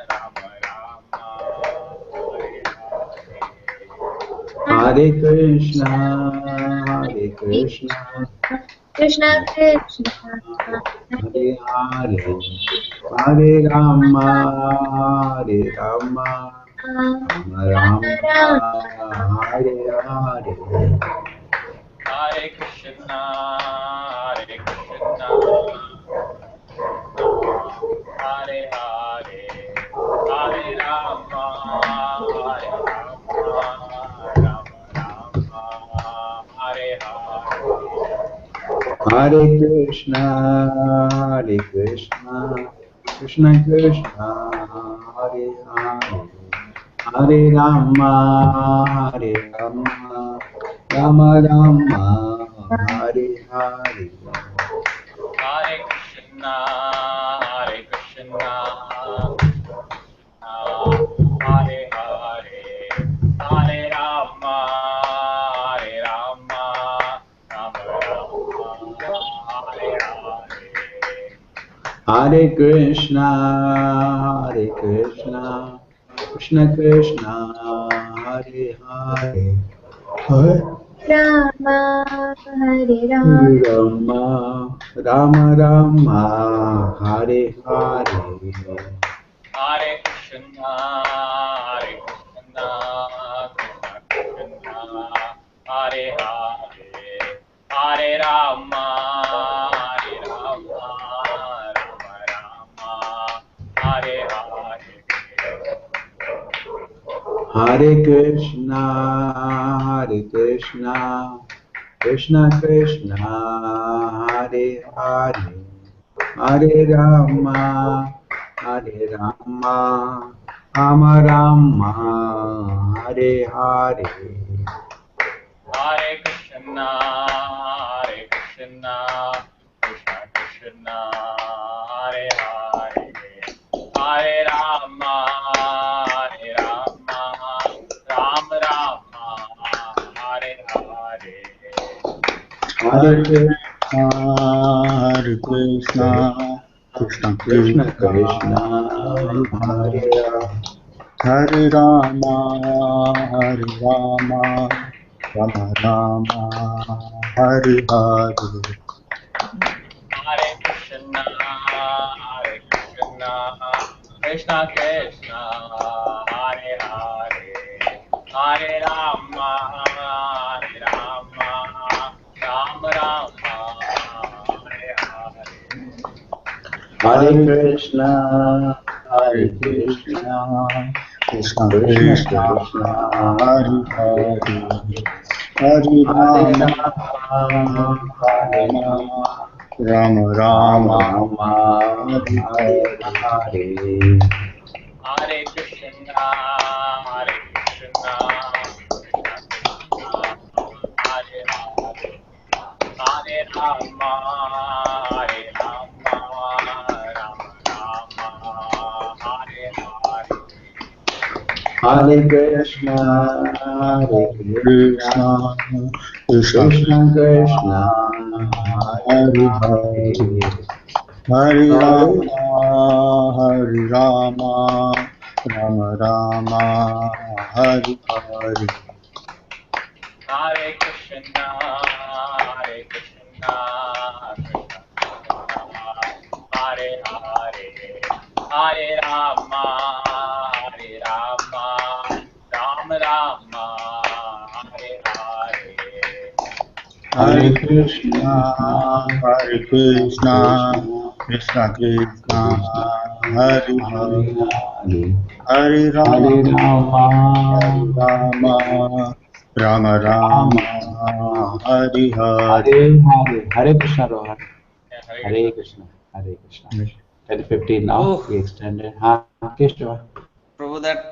F: Rama Hare Hare
A: Hare Krishna, Hare Krishna,
C: Krishna, Krishna,
A: Hare Hare, Hare Rama, Hare Rama, Rama Rama, Hare Hare.
F: Hare Krishna Hare Hare Hare Rama Rama Rama Hare Hare
A: Hare Krishna, Hare Krishna, Krishna Krishna, Hare Hare, Hare Rama, Hare Rama, Rama Rama, Hare Hare.
F: Hare Krishna Krishna Hare Hare Hare Rama Rama Rama Hare Hare
A: Hare Krishna, Hare Krishna, Krishna Krishna, Hare Hare, Hare
C: Rama, Hare Rama,
A: Rama, Rama Rama, Hare Hare.
F: Hare Krishna, Krishna Krishna, Hare Hare, Hare Rama, Rama Rama, Hare Hare.
A: Hare Krishna, Krishna Krishna, Hare Hare, Hare Rama, Rama Rama, Hare Hare.
F: Hare Krishna, Krishna Krishna, Hare Hare, Hare Rama, Rama Rama, Hare Hare.
G: Hare Krishna, Krishna
A: Krishna
G: Krishna,
A: Krishna, Hare
G: Hare Rama, Rama Rama, Hare Hare.
F: Hare Krishna, Krishna Krishna, Hare Hare, Hare Rama, Rama Rama, Hare Hare.
A: Hare Krishna, Krishna
G: Krishna
A: Krishna,
G: Krishna, Hare Hare, Hare
A: Hare
G: Rama, Rama Rama,
A: Rama,
G: Hare
A: Hare
G: Hare.
A: Hare.
F: Hare Krishna, Krishna Krishna, Hare Hare, Hare Rama, Rama Rama, Hare Hare.
A: Hare Krishna,
G: Krishna, Krishna
A: Krishna Krishna,
G: Hare
A: Hare
G: Hare,
A: Hare.
G: Hare Rama, Rama Rama, Hare Hare.
F: Hare Krishna, Krishna Krishna, Hare Hare, Hare Rama, Rama Rama, Hare Hare.
G: Hare Krishna, Krishna Krishna, Hare Hare, Hare Rama, Rama Rama, Hare Hare.
A: Hare Krishna, Rohan.
F: Yeah, Hare
A: Hare
F: Krishna.
A: Krishna, Hare Krishna. 10:15 now.
I: Oh.
A: We extended. Ha, Keshava.
I: Prabhu, that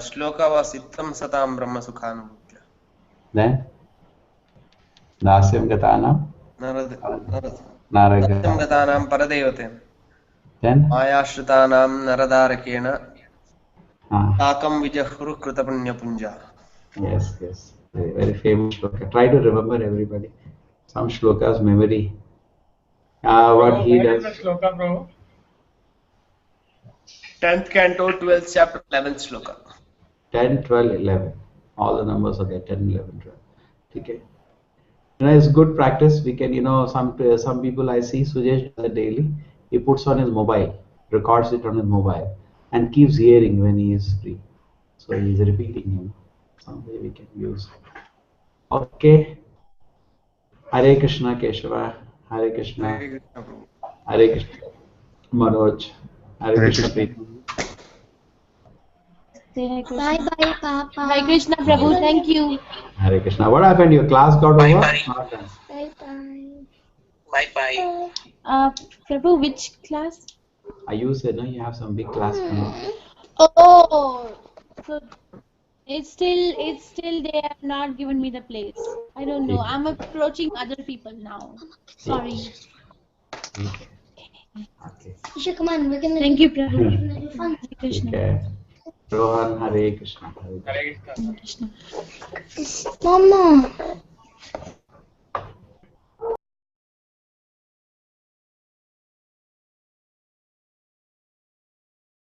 I: shloka was Ittam Satam Brahma Sukhanubhutya.
A: Then Dasyam Gatanam.
I: Dasyam Gatanam Paradevatem.
A: Then
I: Mayashritanam Naradarakena
A: ah,
I: Takam Vijahru Krutapunya Punja.
A: yes, yes. Very, very famous shloka. Try to remember everybody. Some shlokas memory. What he
F: What is
A: does.
F: the shloka, Prabhu?
I: 10th canto, 12th chapter, 11th shloka.
A: 10, 12, 11. All the numbers are there. 10, 11, 12. Okay. It's good practice. We can, some people I see Sujesh does it daily. He puts on his mobile, records it on his mobile, and keeps hearing when he is free. So he's repeating, some way we can use. Okay. Hare Krishna Keshava. Hare Krishna.
I: Hare Krishna, Prabhu.
A: Hare Krishna Manoj. Hare Krishna Preeti.
D: Hare Krishna.
B: Bye bye, Papa.
D: Hare Krishna, Prabhu. Thank you.
A: Hare Krishna. What happened? Your class got over?
J: Bye-bye.
A: Not done.
B: Bye bye.
J: Bye bye.
D: Prabhu, which class?
A: You said, no, you have some big class tomorrow.
D: Oh, so it's still they have not given me the place. I don't know. I'm approaching other people now. Sorry.
A: Okay.
B: Isha, come on, we're gonna
D: Thank you, Prabhu.
B: do fun.
D: Hare Krishna.
A: Okay. Rohan, Hare Krishna.
F: Hare Krishna.
D: Hare Krishna.
B: Mama.